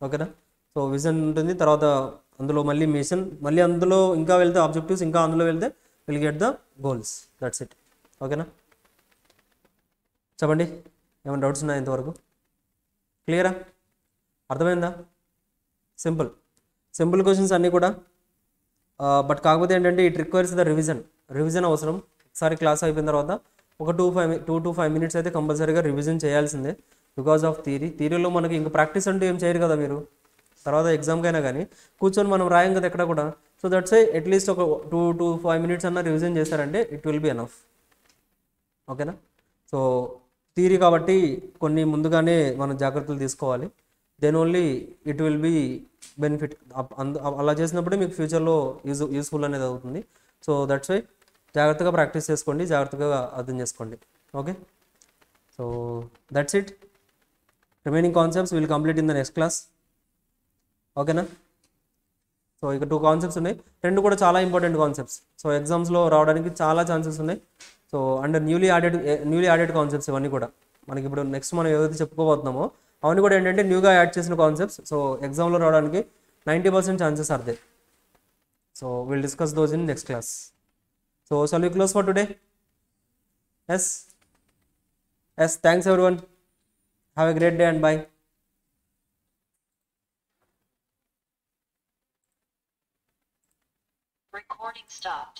Speaker 1: ఓకేనా? సో విజన్ ఉంటుంది, తర్వాత అందులో మళ్ళీ మిషన్, మళ్ళీ అందులో ఇంకా వెళ్తే ఆబ్జెక్టివ్స్, ఇంకా అందులో వెళ్తే will get the goals. That's it. ఓకేనా? చెప్పండి, ఏమైనా డౌట్స్ ఉన్నాయా ఇంతవరకు? క్లియరా? అర్థమైందా? సింపుల్ క్వశ్చన్స్ అన్నీ కూడా. బట్ కాకపోతే ఏంటంటే ఇట్ రిక్వైర్స్ ద రివిజన్ అవసరం. ఒకసారి క్లాస్ అయిపోయిన తర్వాత ఒక 2 to 5 minutes అయితే కంపల్సరీగా రివిజన్ చేయాల్సిందే, బికాస్ ఆఫ్ థియరీలో మనకి ఇంకా ప్రాక్టీస్ అంటూ ఏం చేయరు కదా మీరు. తర్వాత ఎగ్జామ్కైనా కానీ కూర్చొని మనం రాయం కదా ఎక్కడ కూడా. సో దట్స్ అట్లీస్ట్ ఒక 2 to 5 minutes అన్న రివిజన్ చేశారంటే ఇట్ విల్ బి ఎనఫ్. ఓకేనా? సో థియరీ కాబట్టి కొన్ని ముందుగానే మనం జాగ్రత్తలు తీసుకోవాలి, then only it will be benefit. అలా చేసినప్పుడే మీకు ఫ్యూచర్లో యూస్ఫుల్ అనేది అవుతుంది. సో దట్స్ వై జాగ్రత్తగా ప్రాక్టీస్ చేసుకోండి, జాగ్రత్తగా అర్థం చేసుకోండి. Okay, so that's it. Remaining concepts will complete in the next class. ఓకేనా? సో ఇక 2 కాన్సెప్ట్స్ ఉన్నాయి, 2 కూడా చాలా ఇంపార్టెంట్ కాన్సెప్ట్స్. సో ఎగ్జామ్స్లో రావడానికి చాలా ఛాన్సెస్ ఉన్నాయి. So and newly added concepts ఇవన్నీ కూడా మనకి ఇప్పుడు నెక్స్ట్ మనం ఏదైతే చెప్పుకోబోతున్నామో అవన్నీ కూడా ఏంటంటే న్యూగా యాడ్ చేసిన కాన్సెప్ట్స్. సో ఎగ్జామ్లో రావడానికి 90% chances are they. So will discuss those in next class. So shall we close for today? Yes, thanks everyone. Have a great day and bye.
Speaker 2: Recording stopped.